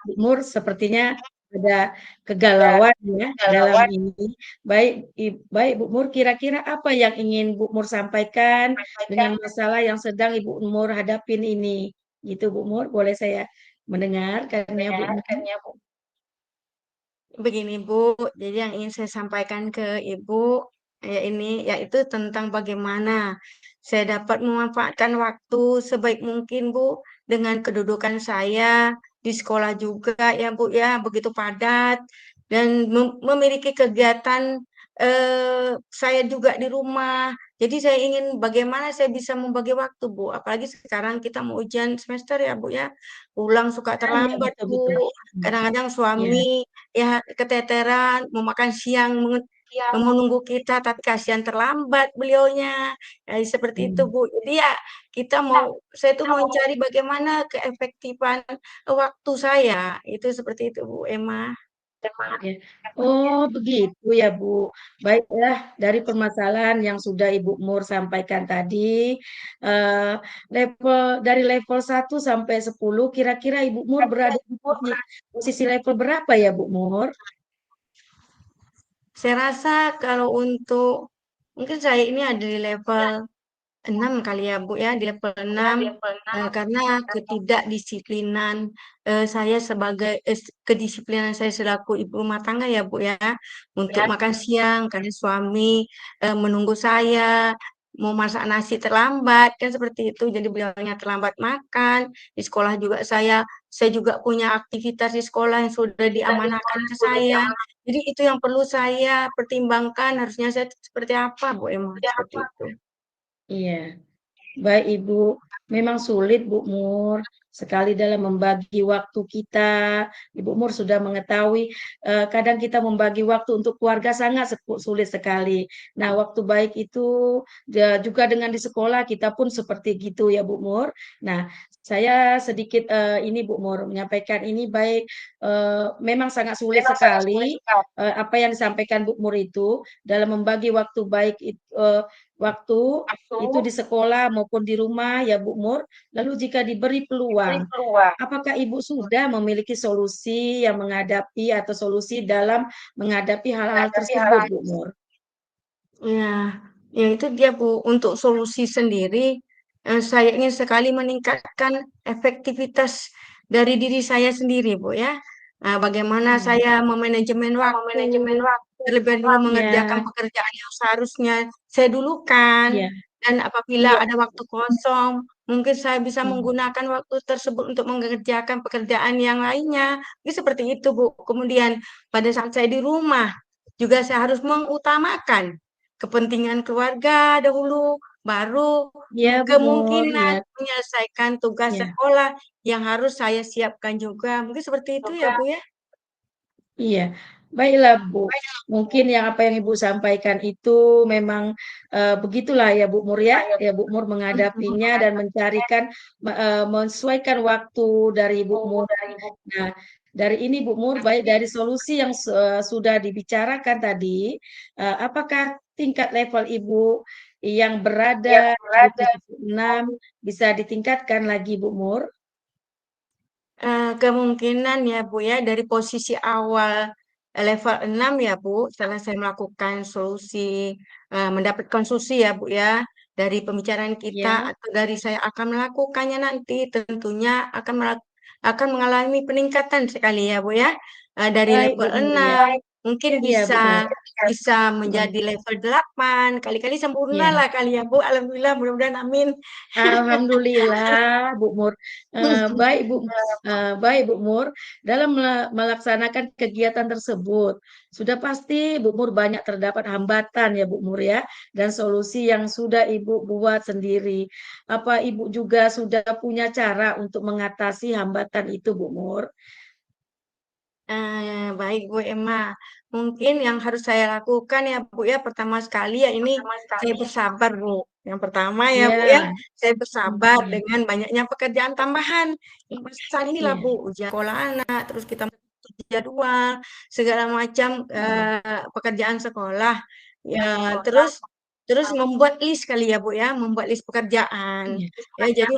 Bu Mur sepertinya ada kegalauan ya dalam ini. Baik Bu Mur, kira-kira apa yang ingin Bu Mur sampaikan dengan masalah yang sedang Ibu Mur hadapin ini? Gitu Bu Mur, boleh saya mendengarkannya Bu Mur? Begini Bu, jadi yang ingin saya sampaikan ke Ibu yaitu tentang bagaimana saya dapat memanfaatkan waktu sebaik mungkin Bu, dengan kedudukan saya di sekolah juga ya Bu ya, begitu padat, dan memiliki kegiatan saya juga di rumah. Jadi saya ingin bagaimana saya bisa membagi waktu Bu, apalagi sekarang kita mau ujian semester ya Bu ya, pulang suka terlambat Bu, kadang-kadang suami ya keteteran, mau makan siang, menunggu kita, tapi kasihan terlambat beliaunya. Seperti itu Bu. Jadi ya saya tuh mau mencari bagaimana keefektifan waktu saya. Itu seperti itu Bu Emma. Ya. Oh, begitu ya, Bu. Baiklah, dari permasalahan yang sudah Ibu Mur sampaikan tadi, eh, dari level 1 sampai 10, kira-kira Ibu Mur berada di posisi level berapa ya, Bu Mur? Saya rasa kalau untuk mungkin saya ini ada di level 6 kali ya Bu ya, di level 6 karena ketidakdisiplinan saya sebagai kedisiplinan saya selaku ibu rumah tangga ya Bu ya, untuk makan siang karena suami menunggu saya mau masak nasi terlambat kan seperti itu, jadi beliaunya terlambat makan. Di sekolah juga saya juga punya aktivitas di sekolah yang sudah diamanahkan ke saya. Jadi itu yang perlu saya pertimbangkan, harusnya saya seperti apa Bu Emma, seperti itu. Iya, baik Ibu. Memang sulit Bu Mur sekali dalam membagi waktu kita. Ibu Mur sudah mengetahui kadang kita membagi waktu untuk keluarga sangat sulit sekali. Nah, waktu baik itu juga dengan di sekolah kita pun seperti gitu ya Bu Mur. Nah, saya sedikit ini Bu Mur menyampaikan ini baik memang sangat sulit sekali apa yang disampaikan Bu Mur itu dalam membagi waktu baik waktu itu di sekolah maupun di rumah ya Bu Mur. Lalu jika diberi peluang, apakah Ibu sudah memiliki solusi yang menghadapi atau solusi dalam menghadapi hal-hal tersebut Bu Mur? Ya, ya itu dia Bu. Untuk solusi sendiri, saya ingin sekali meningkatkan efektivitas dari diri saya sendiri Bu ya. Bagaimana saya memanajemen waktu, terlebih dahulu mengerjakan pekerjaan yang seharusnya saya dulukan. Dan apabila ada waktu kosong, mungkin saya bisa menggunakan waktu tersebut untuk mengerjakan pekerjaan yang lainnya. Jadi seperti itu Bu. Kemudian pada saat saya di rumah, juga saya harus mengutamakan kepentingan keluarga dahulu, baru kemungkinan menyelesaikan tugas sekolah yang harus saya siapkan juga. Mungkin seperti itu ya Bu ya. Iya, baiklah Bu. Mungkin yang apa yang Ibu sampaikan itu memang begitulah ya Bu Mur ya. Ya Bu Mur menghadapinya dan mencarikan menyesuaikan waktu dari Bu Mur. Nah, dari ini Bu Mur, baik dari solusi yang sudah dibicarakan tadi, apakah tingkat level Ibu yang berada di posisi 6 bisa ditingkatkan lagi Bu Mur? Kemungkinan ya Bu ya, dari posisi awal level 6 ya Bu, setelah saya melakukan solusi, mendapatkan solusi ya Bu ya, dari pembicaraan kita atau dari saya akan melakukannya nanti, tentunya akan mengalami peningkatan sekali ya Bu ya, dari level 6 mungkin bisa menjadi level 8, kali-kali sempurna lah kali ya Bu, alhamdulillah, mudah-mudahan amin. Alhamdulillah Bu Mur. Baik Bu Mur, dalam melaksanakan kegiatan tersebut sudah pasti Bu Mur banyak terdapat hambatan ya Bu Mur ya, dan solusi yang sudah Ibu buat sendiri. Apa Ibu juga sudah punya cara untuk mengatasi hambatan itu Bu Mur? Baik Bu Emma, mungkin yang harus saya lakukan ya Bu ya, pertama sekali ya ini saya bersabar Bu. Yang pertama ya Bu ya, saya bersabar dengan banyaknya pekerjaan tambahan. Yang saat inilah Bu, ujian sekolah anak, terus kita jadwal, segala macam pekerjaan sekolah. Ya, terus membuat list kali ya Bu ya, membuat list pekerjaan. Ya, jadi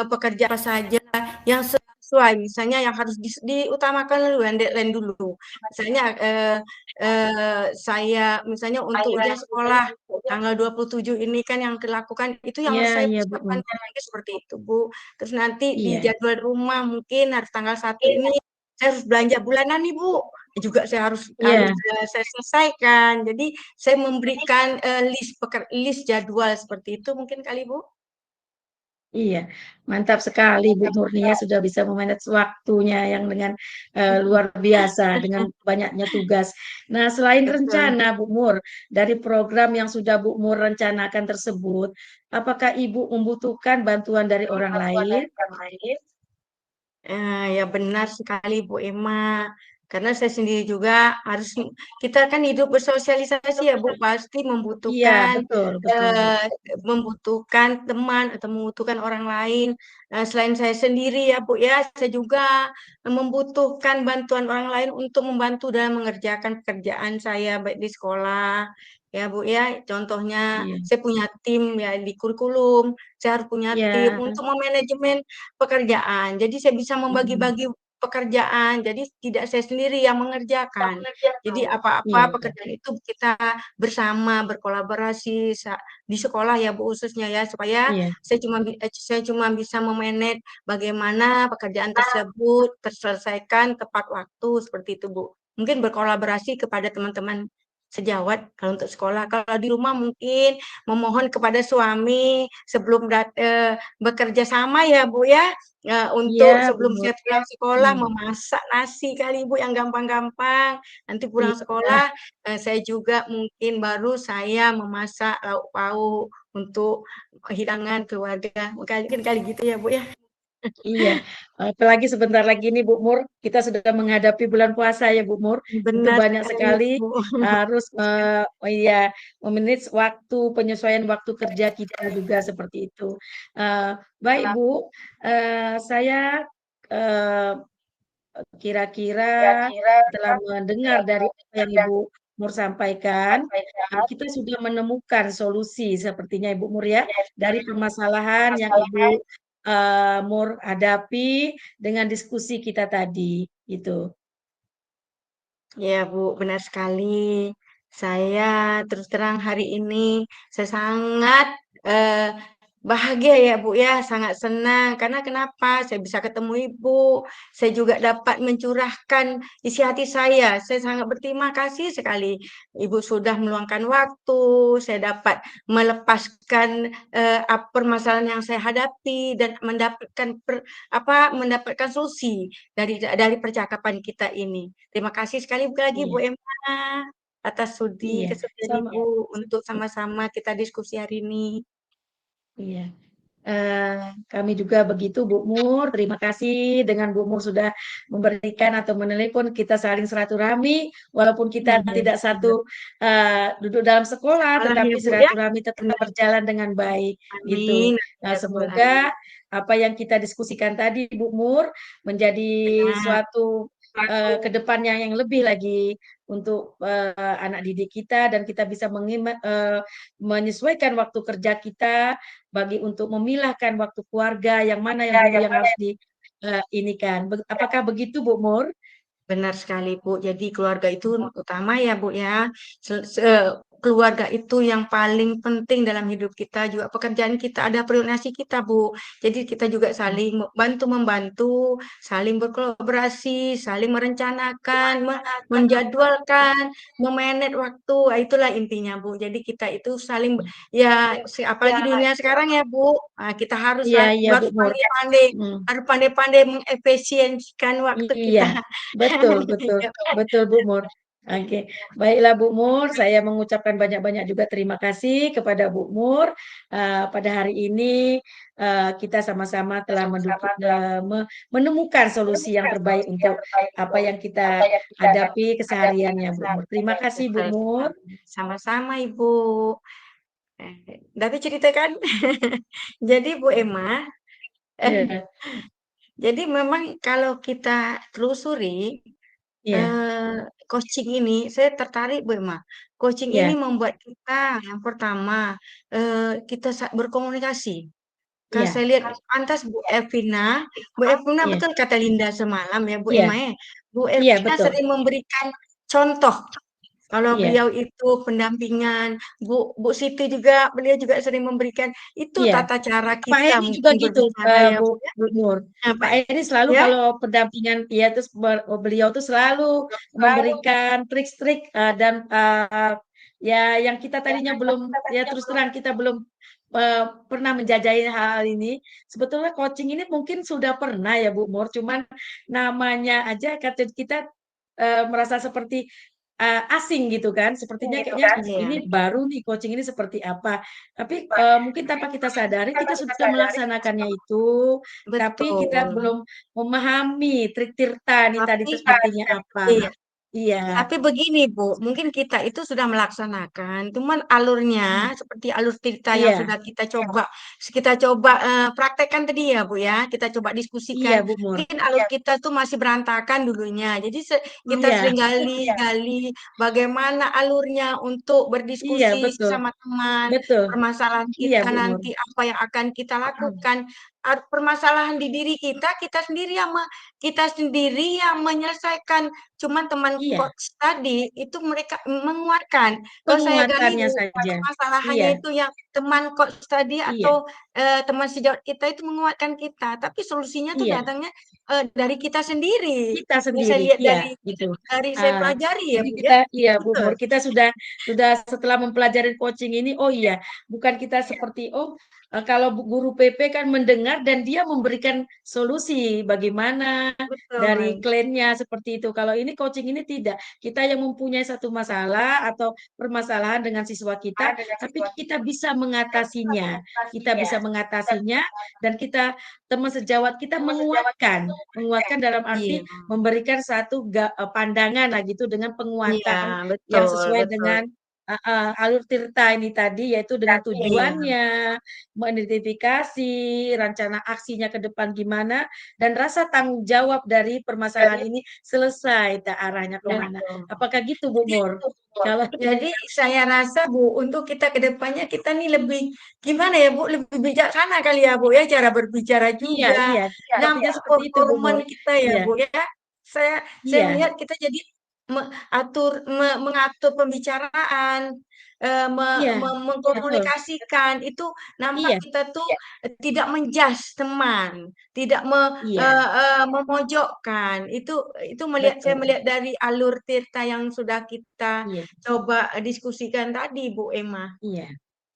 pekerjaan apa saja yang sesuai, misalnya yang harus diutamakan dulu, deadline dulu. Misalnya saya misalnya untuk ujian sekolah tanggal 27 ini kan yang dilakukan itu yang saya persiapkan seperti itu Bu. Terus nanti di jadwal rumah mungkin harus tanggal 1 ini saya harus belanja bulanan nih Bu. Juga saya harus saya selesaikan. Jadi saya memberikan list jadwal seperti itu mungkin kali Bu. Iya, mantap sekali Bu Murnia sudah bisa memanage waktunya yang dengan luar biasa dengan banyaknya tugas. Nah, selain rencana Bu Mur dari program yang sudah Bu Mur rencanakan tersebut, apakah Ibu membutuhkan bantuan dari orang lain? Ya benar sekali Bu Emma. Karena saya sendiri juga harus, kita kan hidup bersosialisasi ya Bu, pasti Iya, membutuhkan betul, betul, Bu. membutuhkan teman atau membutuhkan orang lain. Selain saya sendiri ya Bu ya, saya juga membutuhkan bantuan orang lain untuk membantu dalam mengerjakan pekerjaan saya baik di sekolah. Ya Bu ya, contohnya Iya, saya punya tim ya di kurikulum, saya harus punya tim iya, untuk memanajemen pekerjaan. Jadi saya bisa membagi-bagi pekerjaan, jadi tidak saya sendiri yang mengerjakan. Jadi apa-apa iya, pekerjaan itu kita bersama berkolaborasi di sekolah ya Bu khususnya ya, supaya iya, saya cuma bisa memanage bagaimana pekerjaan tersebut terselesaikan tepat waktu seperti itu Bu. Mungkin berkolaborasi kepada teman-teman sejawat kalau untuk sekolah. Kalau di rumah mungkin memohon kepada suami sebelum bekerja sama ya Bu ya. iya, Untuk Bu sebelum Nur. saya pulang sekolah memasak nasi kali Bu yang gampang-gampang. Nanti pulang Iya, sekolah saya juga mungkin baru saya memasak lauk pauk untuk hidangan keluarga. Mungkin kali gitu ya Bu ya. iya. Apalagi sebentar lagi nih Bu Mur, kita sudah menghadapi bulan puasa ya Bu Mur. Itu Benar banyak sekali sekali Bu. harus iya, memanage waktu, penyesuaian waktu kerja kita juga seperti itu. Baik Bu, saya kira-kira setelah mendengar dari apa yang Ibu Mur sampaikan, kita sudah menemukan solusi sepertinya Ibu Mur ya, dari permasalahan yang Ibu Mur hadapi dengan diskusi kita tadi, gitu. Ya Bu, benar sekali. Saya terus terang hari ini saya sangat eh, bahagia ya Bu ya, sangat senang. Karena kenapa? Saya bisa ketemu Ibu, saya juga dapat mencurahkan isi hati saya. Saya sangat berterima kasih sekali. Ibu sudah meluangkan waktu, saya dapat melepaskan permasalahan yang saya hadapi dan mendapatkan solusi dari percakapan kita ini. Terima kasih sekali lagi Bu Iya, Emma atas sudi iya, kesediaan sama. Ibu untuk sama-sama kita diskusi hari ini. Iya. Kami juga begitu Bu Mur, terima kasih dengan Bu Mur sudah memberikan atau menelepon kita saling silaturahmi walaupun kita tidak satu duduk dalam sekolah Malah tetapi ya Bu ya. silaturahmi tetap berjalan dengan baik gitu. Amin. Nah, Ya, semoga apa yang kita diskusikan tadi Bu Mur menjadi suatu kedepannya yang lebih lagi untuk anak didik kita dan kita bisa menyesuaikan waktu kerja kita bagi untuk memilahkan waktu keluarga yang mana yang dulu yang harus diinikan. Apakah begitu Bu Mur? Benar sekali Bu. Jadi keluarga itu utama ya Bu ya. Keluarga itu yang paling penting dalam hidup kita. Juga pekerjaan kita ada prioritas kita Bu. Jadi kita juga saling bantu-membantu, saling berkolaborasi, saling merencanakan, menjadwalkan, memanage waktu. Itulah intinya Bu. Jadi kita itu saling ya apalagi dunia sekarang ya Bu. Kita harus Iya, Bu Mur. pandai-pandai mengefisiensikan waktu Iya, kita. betul Bu Mur. Oke, baiklah Bu Mur, saya mengucapkan banyak-banyak juga terima kasih kepada Bu Mur. Pada hari ini kita sama-sama telah menemukan solusi yang terbaik untuk apa yang kita hadapi kesehariannya Bu Mur. Terima kasih Bu Mur. Sama-sama Ibu. Tapi ceritakan. Jadi Bu Emma, jadi memang kalau kita telusuri coaching ini, saya tertarik Bu Emma. Coaching ini membuat kita yang pertama kita berkomunikasi. Kalau saya lihat pantas Bu Evina betul kata Linda semalam ya Bu Emma ya. Bu Evina sering memberikan contoh. Kalau beliau itu pendampingan, Bu Siti juga, beliau juga sering memberikan itu tata cara kita. Pak Edi juga gitu, Bu Nur. Pak Edi selalu kalau pendampingan terus beliau tuh selalu memberikan trik-trik dan ya yang kita tadinya belum terus terang kita belum pernah menjajahi hal ini. Sebetulnya coaching ini mungkin sudah pernah ya Bu Nur, cuman namanya aja kita merasa seperti asing gitu kan, sepertinya kayaknya ini baru nih coaching ini seperti apa. Tapi mungkin tanpa kita sadari kita sudah melaksanakannya itu, tapi kita belum memahami trik tirta nih tadi itu sepertinya apa. Iya. Tapi begini Bu, mungkin kita itu sudah melaksanakan, cuman alurnya seperti alur tirta yang sudah kita coba praktekkan tadi ya Bu ya, kita coba diskusikan. Bu Mur. Mungkin alur kita tuh masih berantakan dulunya, jadi kita sering gali bagaimana alurnya untuk berdiskusi sama teman, permasalahan kita nanti apa yang akan kita lakukan. Permasalahan di diri kita sendiri yang menyelesaikan. Cuman teman coach tadi itu mereka menguatkan. Kalau saya gali masalahnya itu yang teman coach tadi atau teman sejawat kita itu menguatkan kita, tapi solusinya tuh datangnya dari kita sendiri. Kita sendiri. Saya lihat gitu. dari saya pelajari ya Bu. Kita, Bu Mur, kita sudah setelah mempelajari coaching ini, bukan kita seperti kalau guru PP kan mendengar dan dia memberikan solusi bagaimana dari kliennya seperti itu. Kalau ini coaching ini tidak. Kita yang mempunyai satu masalah atau permasalahan dengan siswa kita, tapi kita bisa mengatasinya. Kita bisa mengatasinya dan kita teman sejawat kita menguatkan dalam arti memberikan satu pandangan gitu dengan penguatan yang sesuai dengan alur tirta ini tadi, yaitu dengan tujuannya, mengidentifikasi rencana aksinya ke depan gimana, dan rasa tanggung jawab dari permasalahan ini selesai arahnya kemana. Apakah gitu Bu Mur? Jadi saya rasa Bu, untuk kita ke depannya kita nih lebih gimana ya Bu, lebih bijaksana kali ya Bu ya, cara berbicara juga. Iya, seperti itu Bu Mur. Kita ya Bu ya. Saya lihat kita jadi mengatur pembicaraan, mengkomunikasikan itu nampak kita tuh tidak menjudge teman, tidak memojokkan. Saya melihat dari alur tirta yang sudah kita coba diskusikan tadi Bu Emma.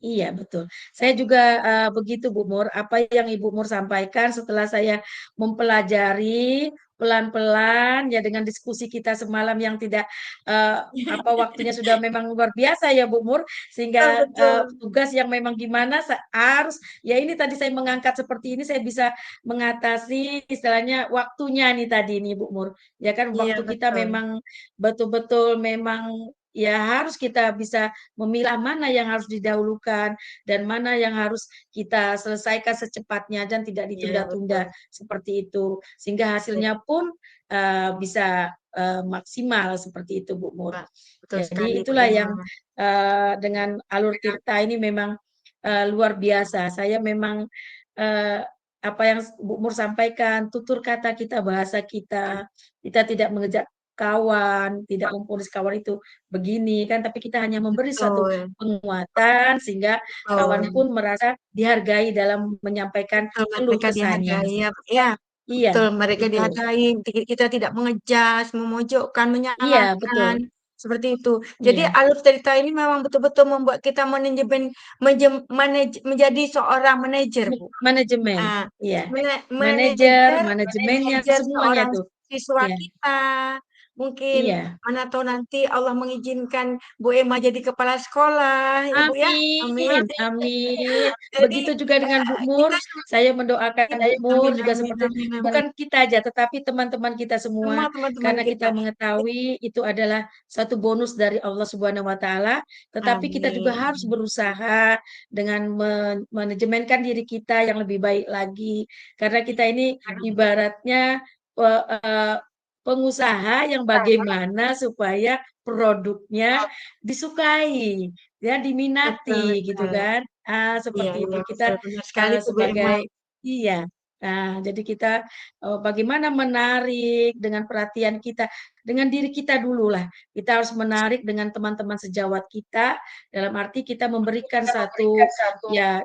Iya, betul. Saya juga begitu Bu Mur. Apa yang Ibu Mur sampaikan setelah saya mempelajari pelan-pelan ya dengan diskusi kita semalam yang tidak waktunya sudah memang luar biasa ya Bu Mur, sehingga tugas yang memang gimana harus ini tadi saya mengangkat seperti ini saya bisa mengatasi istilahnya waktunya nih tadi nih Bu Mur. Ya kan waktu kita memang betul-betul memang harus kita bisa memilah mana yang harus didahulukan dan mana yang harus kita selesaikan secepatnya dan tidak ditunda-tunda seperti itu, sehingga hasilnya pun bisa maksimal seperti itu Bu Mur. Jadi itulah yang dengan alur tirta ini memang luar biasa. Saya memang apa yang Bu Mur sampaikan, tutur kata kita, bahasa kita tidak mengejar kawan, tidak memponis kawan itu begini kan, tapi kita hanya memberi suatu penguatan sehingga kawan pun merasa dihargai dalam menyampaikan keluh kesahnya. Betul, mereka dihargai, kita tidak mengejas, memojokkan, menyalahkan. Seperti itu. Jadi alur cerita ini memang betul-betul membuat kita menjadi seorang manajer, Bu. Manajemennya semuanya tuh. Siswa kita. Mungkin mana tahu nanti Allah mengizinkan Bu Emma jadi kepala sekolah, Ibu ya. Amin. Begitu juga dengan Bu Mur. Saya mendoakan Bu Mur juga seperti bukan kita aja, tetapi teman-teman kita semua, karena kita mengetahui itu adalah satu bonus dari Allah Subhanahu Wa Taala. Tetapi kita juga harus berusaha dengan manajemenkan diri kita yang lebih baik lagi, karena kita ini ibaratnya pengusaha yang bagaimana supaya produknya disukai, diminati gitu kan. Seperti itu kita sebagai jadi kita bagaimana menarik dengan perhatian kita, dengan diri kita dulu lah. Kita harus menarik dengan teman-teman sejawat kita, dalam arti kita memberikan satu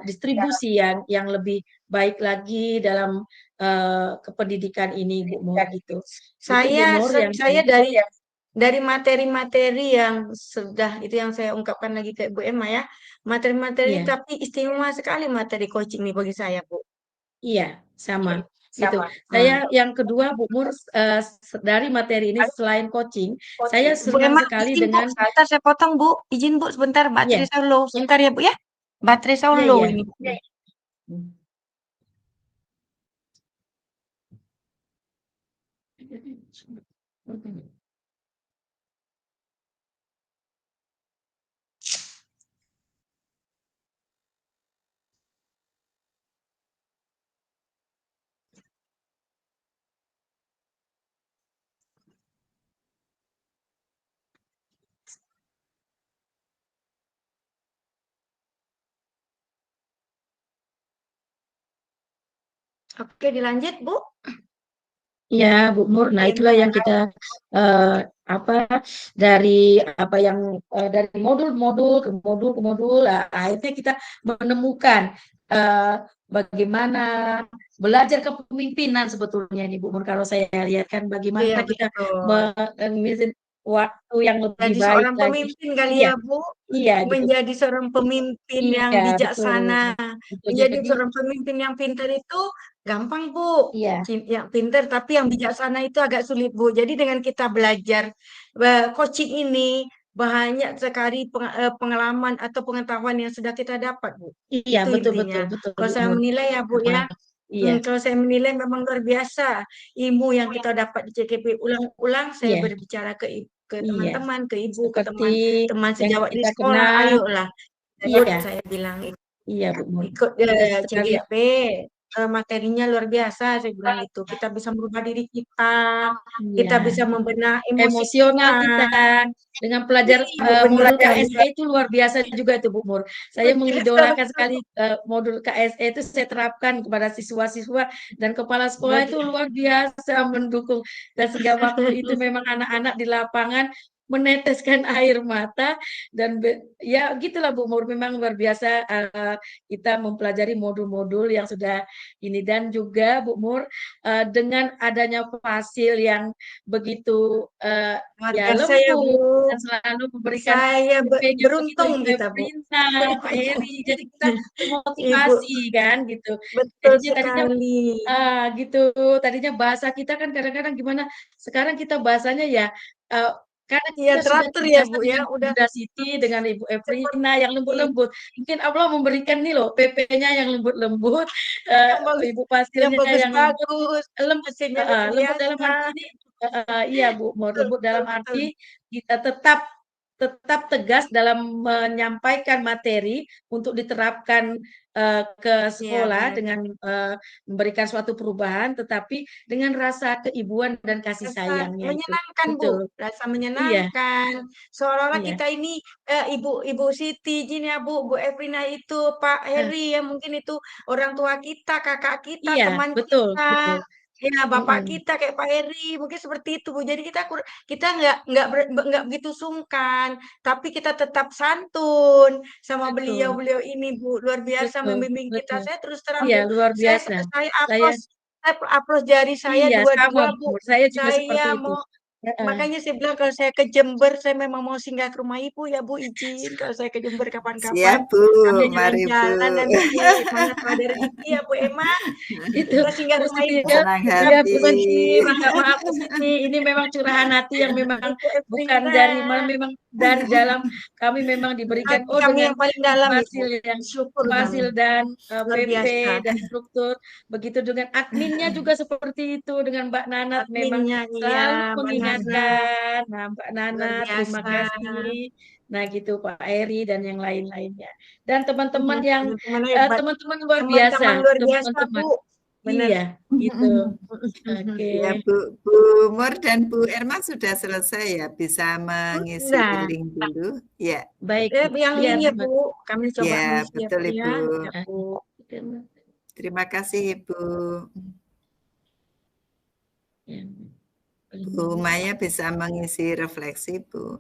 distribusi yang lebih baik lagi dalam kependidikan ini Bu Mur gitu. Saya dari materi-materi yang sudah itu yang saya ungkapkan lagi ke Bu Emma ya. Materi-materi tapi istimewa sekali materi coaching ini bagi saya, Bu. Iya, sama. gitu. Siapa? Saya yang kedua Bu Mur, dari materi ini selain coaching, saya Bu senang Emma, sekali izin Bu, dengan sebentar saya potong Bu, izin Bu sebentar, baterai iya, saya low, sebentar ya Bu ya, baterai saya iya, low iya. ini. Oke, dilanjut Bu. Iya, Bu Nur. Nah, itulah yang kita apa dari apa yang dari modul-modul ke modul, akhirnya kita menemukan eh, bagaimana belajar kepemimpinan sebetulnya ini Bu Nur. Kalau saya lihat kan Iya bagaimana kita betul. waktu yang lebih Jadi baik seorang lagi. pemimpin kali Iya, ya Bu, iya gitu. menjadi seorang pemimpin yang Iya, betul. bijaksana, Betul. menjadi Jadi seorang pemimpin yang pintar itu gampang Bu, iya, yang pintar tapi yang bijaksana itu agak sulit Bu. Jadi dengan kita belajar coaching ini banyak sekali pengalaman atau pengetahuan yang sudah kita dapat Bu. iya Itu betul betul intinya. betul Kalau Bu saya Nur. menilai ya Bu ya, Iya, kalau saya menilai memang luar biasa ilmu yang kita dapat di CKP. Ulang-ulang saya iya, berbicara ke iya. teman-teman, ke ibu, ke Seperti teman yang sejawat di kita sekolah, kenal, ayolah ikut, iya, saya bilang iya Bu Nur. ikut Betul sekali ya. CGP, materinya luar biasa, saya bilang itu. Kita bisa merubah diri kita Iya. bisa membenah emosi Emosional kita. kita dengan pelajar Ibu benar modul KSE itu luar biasa juga itu Bu Mur. Saya biasa mengidolakan betul. sekali modul KSE itu saya terapkan kepada siswa-siswa dan kepala sekolah itu luar biasa mendukung, dan sehingga waktu itu memang anak-anak di lapangan meneteskan air mata dan ya gitulah Bu Mur, memang luar biasa kita mempelajari modul-modul yang sudah ini, dan juga Bu Mur dengan adanya fasil yang begitu Luar ya biasa ya Bu. lembut dan selalu memberikan Saya PP-nya begitu beruntung Ibu kita Bu. Evelina, Pak Heri, jadi kita Ibu termotivasi kan gitu. betul Tadinya sekali. gitu, tadinya bahasa kita kan kadang-kadang gimana, sekarang kita bahasanya ya uh, karena Iya kita sudah teratur ya terbiasa Bu ya, dengan udah Bunda Siti, dengan Ibu Evelina yang seperti lembut-lembut. Mungkin Allah memberikan nih loh PP-nya yang lembut-lembut, yang bagus, Ibu yang Fasilnya yang lembut, bagus-bagus, lembut, hasilnya luar lembut dalam biasa. arti ini, iya Bu, mau Betul, lembut betul, dalam betul. arti kita tetap tetap tegas dalam menyampaikan materi untuk diterapkan ke Iya sekolah benar. dengan memberikan suatu perubahan, tetapi dengan rasa keibuan dan kasih Rasa sayangnya itu. menyenangkan Bu, Betul. rasa Iya, menyenangkan. Seolah-olah iya. kita ini Ibu Siti, izin ya Bu, Bu Evrina itu, Pak Nah, Heri ya mungkin itu orang tua kita, kakak kita, iya, teman betul, kita. betul. Ya, bapak Mm-mm. kita kayak Pak Heri, mungkin seperti itu Bu. Jadi kita nggak begitu sungkan, tapi kita tetap santun sama Betul, beliau-beliau ini Bu. Luar biasa betul, membimbing kita. betul. Saya terus terang Iya, Bu, luar saya biasa. saya Saya, apros jari saya iya, sama dua-dua Bu Bu. Mur. Saya juga seperti Saya itu. mau Heeh. makanya saya bilang kalau saya ke Jember, saya memang mau singgah ke rumah Ibu ya Bu, izin kalau saya ke Jember kapan-kapan. Siap Bu, Kami mari Bu. jalan-jalan nanti mana tahu ada rezeki ya Bu Emma. Itu Kita singgah Bu rumah Siti Ibu. ya, Senang Kita iya hati. Bu Siti, bersih. minta maaf Bu Siti, ini memang curahan hati yang memang Ibu bukan Evelina. dari mana, memang dari dalam kami memang diberikan Hati kami dengan yang paling dalam Ibu. fasil yang Syukur kami. fasil dan Luar PP biasa. dan struktur, begitu dengan adminnya juga seperti itu, dengan Mbak Nanat memang Adminnya iya, selalu Mbak Nana. mengingatkan. Nah, Mbak Luar Nana, terima biasa. kasih. Nah, gitu Pak Eri dan yang lain-lainnya. Dan teman-teman yang Teman-teman hebat. teman-teman luar Teman-teman biasa, luar biasa teman-teman. Bu. Benar. Iya, gitu. Oke. Ya Bu, Bu Mur dan Bu Erma sudah selesai ya, bisa mengisi Sudah. link dulu. Ya, Baik, Yang iya ini ya teman. Bu, kami coba ya mengisi ya betul Bu ya. Ibu. Ya Bu. Terima kasih Ibu. Ya. Bu Maya bisa mengisi refleksi Bu.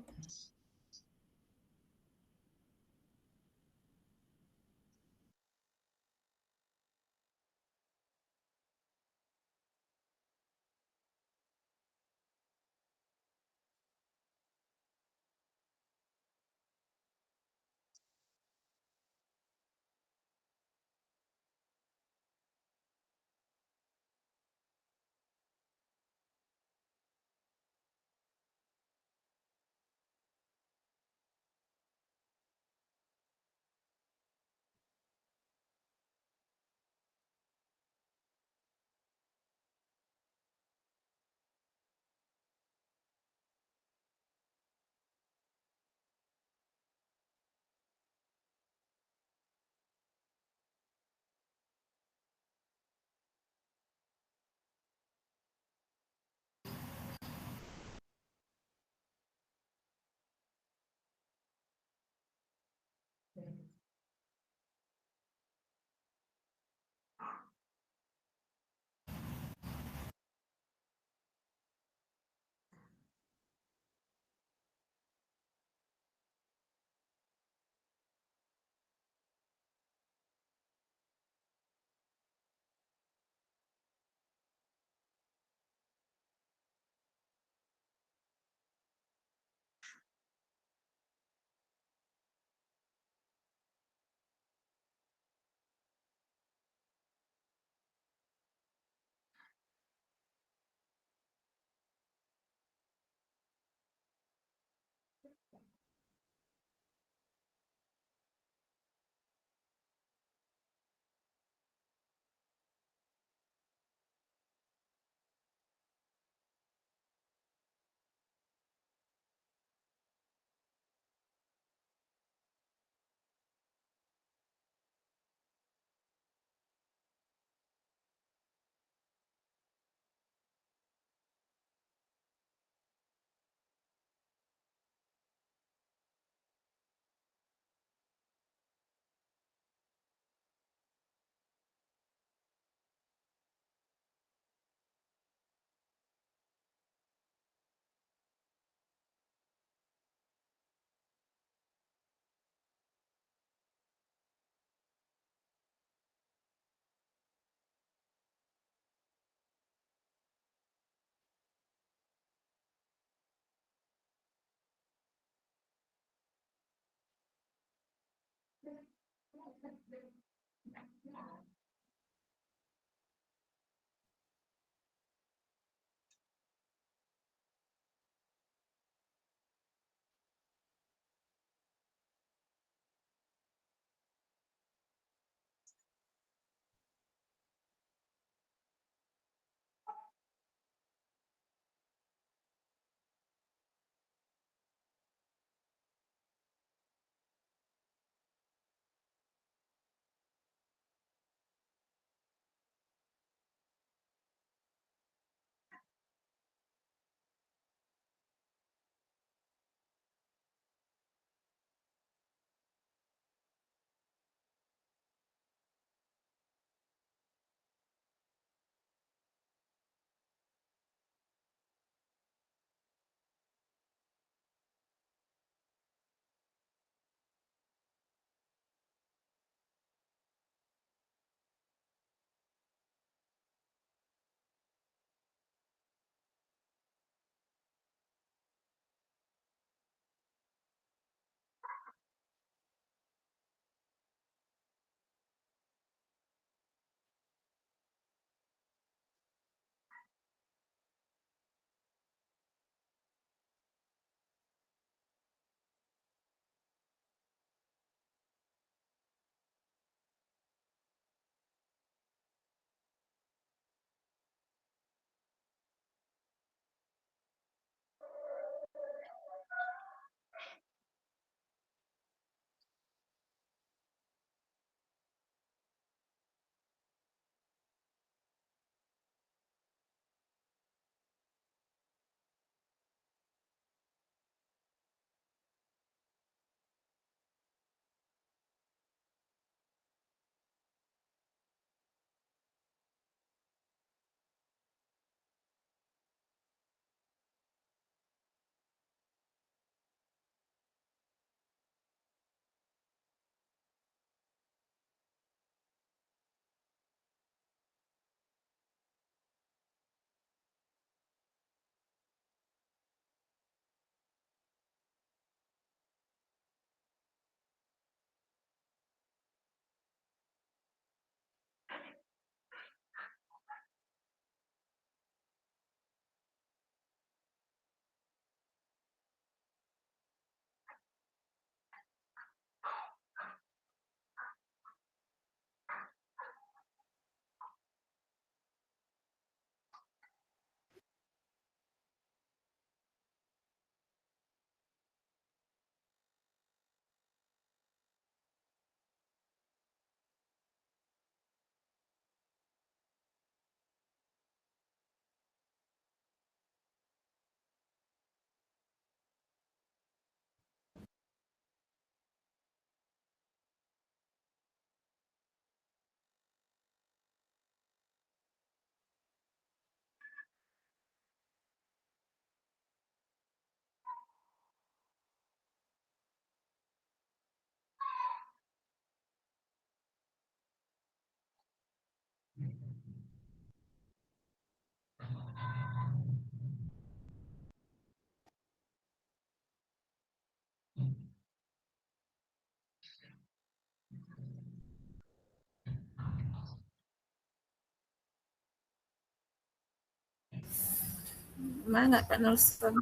Mana Kak Nelson?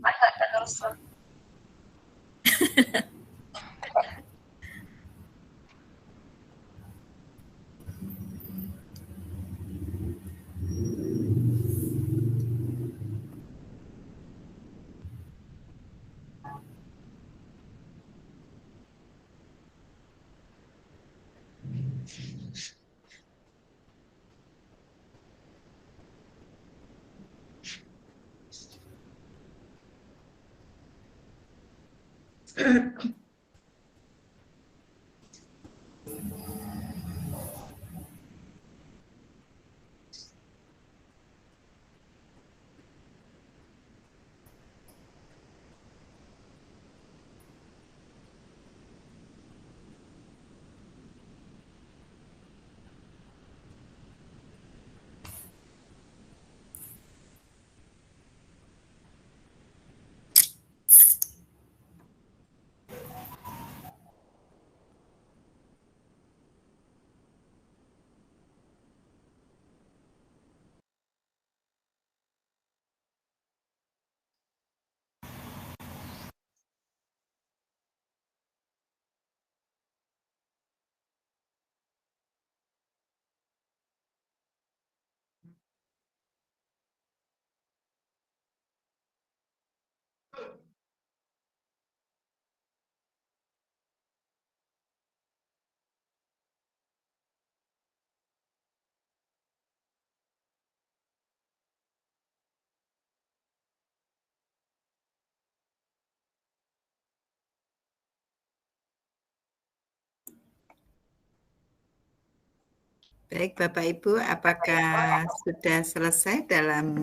Baik, Bapak Ibu, apakah sudah selesai dalam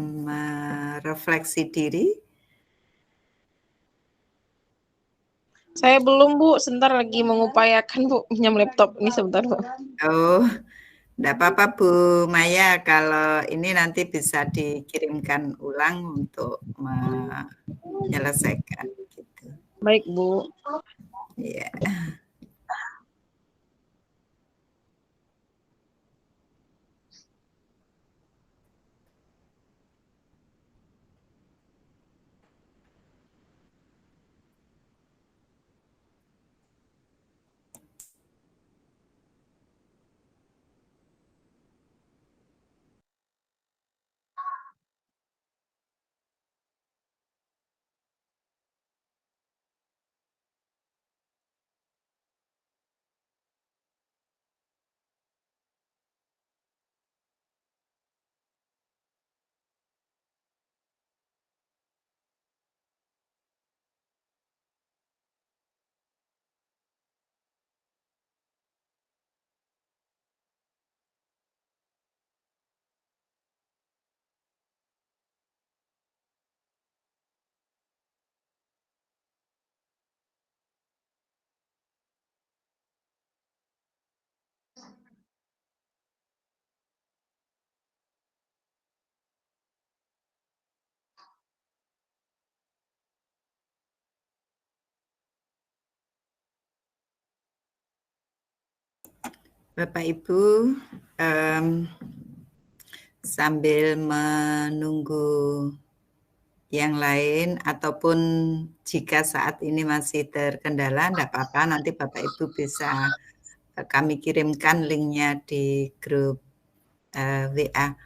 refleksi diri? Saya belum, Bu. Sebentar lagi mengupayakan, Bu. Pinjam laptop ini sebentar, Bu. Oh, enggak apa-apa, Bu Maya. Kalau ini nanti bisa dikirimkan ulang untuk menyelesaikan. Gitu. Baik, Bu. Iya. Bapak Ibu, sambil menunggu yang lain ataupun jika saat ini masih terkendala, enggak apa-apa, nanti Bapak Ibu bisa kami kirimkan linknya di grup WA.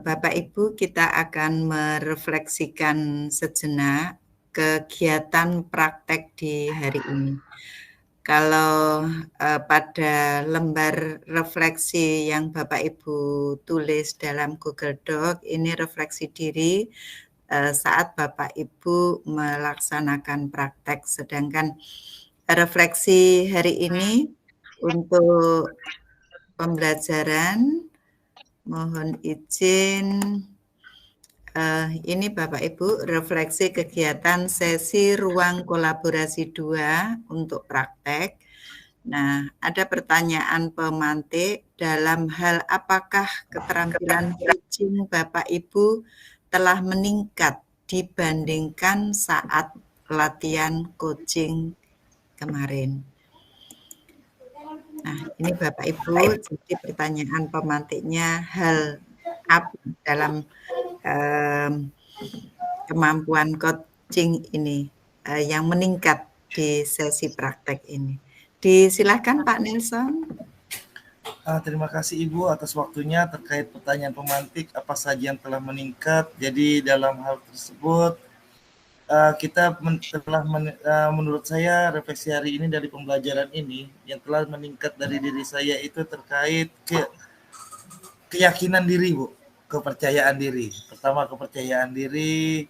Bapak Ibu, kita akan merefleksikan sejenak kegiatan praktek di hari ini. Kalau pada lembar refleksi yang Bapak Ibu tulis dalam Google Doc, ini refleksi diri saat Bapak Ibu melaksanakan praktek. Sedangkan refleksi hari ini untuk pembelajaran, mohon izin, ini Bapak Ibu refleksi kegiatan sesi ruang kolaborasi 2 untuk praktek. Nah, ada pertanyaan pemantik dalam hal apakah keterampilan coaching Bapak Ibu telah meningkat dibandingkan saat latihan coaching kemarin. Nah, ini Bapak Ibu, jadi pertanyaan pemantiknya hal apa dalam kemampuan coaching ini yang meningkat di sesi praktek ini. Disilahkan Pak Nelson. Terima kasih Ibu atas waktunya terkait pertanyaan pemantik apa saja yang telah meningkat. Jadi dalam hal tersebut kita telah menurut saya refleksi hari ini dari pembelajaran ini yang telah meningkat dari diri saya itu terkait keyakinan diri Bu, kepercayaan diri. Pertama kepercayaan diri,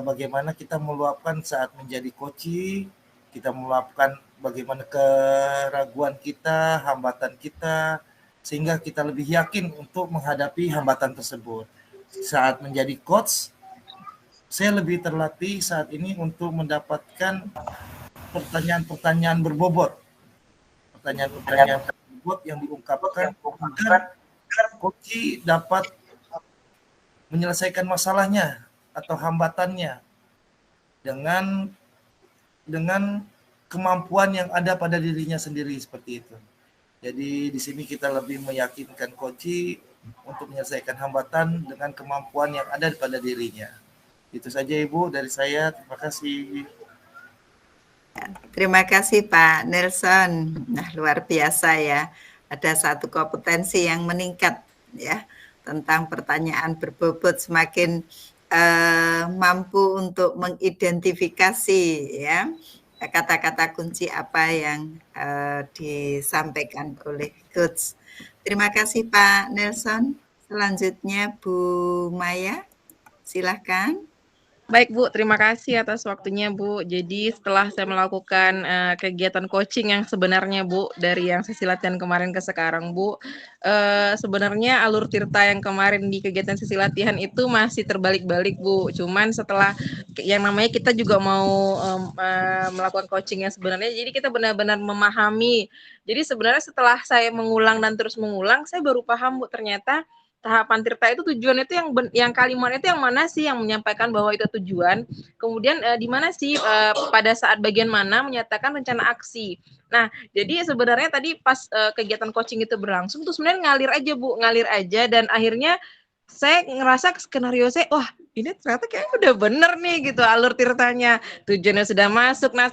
bagaimana kita meluapkan saat menjadi coach, kita meluapkan bagaimana keraguan kita, hambatan kita, sehingga kita lebih yakin untuk menghadapi hambatan tersebut. Saat menjadi coach, saya lebih terlatih saat ini untuk mendapatkan pertanyaan-pertanyaan berbobot. Pertanyaan-pertanyaan berbobot yang diungkapkan agar coach dapat menyelesaikan masalahnya atau hambatannya dengan kemampuan yang ada pada dirinya sendiri seperti itu. Jadi di sini kita lebih meyakinkan coach untuk menyelesaikan hambatan dengan kemampuan yang ada pada dirinya. Itu saja Ibu dari saya. Terima kasih. Terima kasih Pak Nelson. Nah, luar biasa ya. Ada satu kompetensi yang meningkat ya tentang pertanyaan berbobot, semakin mampu untuk mengidentifikasi ya kata-kata kunci apa yang disampaikan oleh Coach. Terima kasih Pak Nelson. Selanjutnya Bu Maya, silahkan. Baik Bu, terima kasih atas waktunya Bu. Jadi setelah saya melakukan kegiatan coaching yang sebenarnya Bu, dari yang sesi latihan kemarin ke sekarang Bu, sebenarnya alur tirta yang kemarin di kegiatan sesi latihan itu masih terbalik-balik Bu. Cuman setelah yang namanya kita juga mau melakukan coaching yang sebenarnya, jadi kita benar-benar memahami. Jadi sebenarnya setelah saya mengulang dan terus mengulang, saya baru paham Bu, ternyata tahapan tirta itu tujuan itu yang kalimat itu yang mana sih yang menyampaikan bahwa itu tujuan, kemudian di mana sih pada saat bagian mana menyatakan rencana aksi. Nah, jadi sebenarnya tadi pas kegiatan coaching itu berlangsung tuh sebenarnya ngalir aja Bu, ngalir aja, dan akhirnya saya ngerasa skenario saya, wah ini ternyata kayak udah bener nih gitu alur tirtanya, tujuannya sudah masuk. Nah,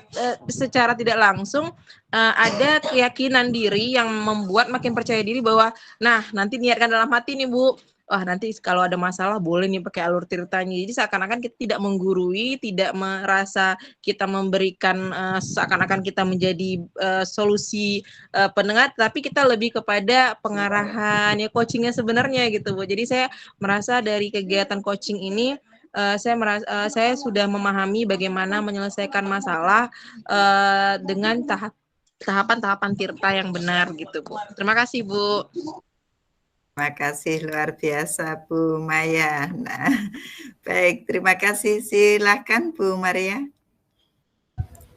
secara tidak langsung ada keyakinan diri yang membuat makin percaya diri bahwa, nah nanti niatkan dalam hati nih Bu, wah nanti kalau ada masalah boleh nih pakai alur tirtanya. Jadi seakan-akan kita tidak menggurui, tidak merasa kita memberikan seakan-akan kita menjadi solusi pendengar, tapi kita lebih kepada pengarahan ya coachingnya sebenarnya gitu Bu. Jadi saya merasa dari kegiatan coaching ini saya sudah memahami bagaimana menyelesaikan masalah dengan tahapan-tahapan tirta yang benar gitu Bu. Terima kasih Bu. Terima kasih luar biasa Bu Maya. Nah, baik, terima kasih. Silakan Bu Maria.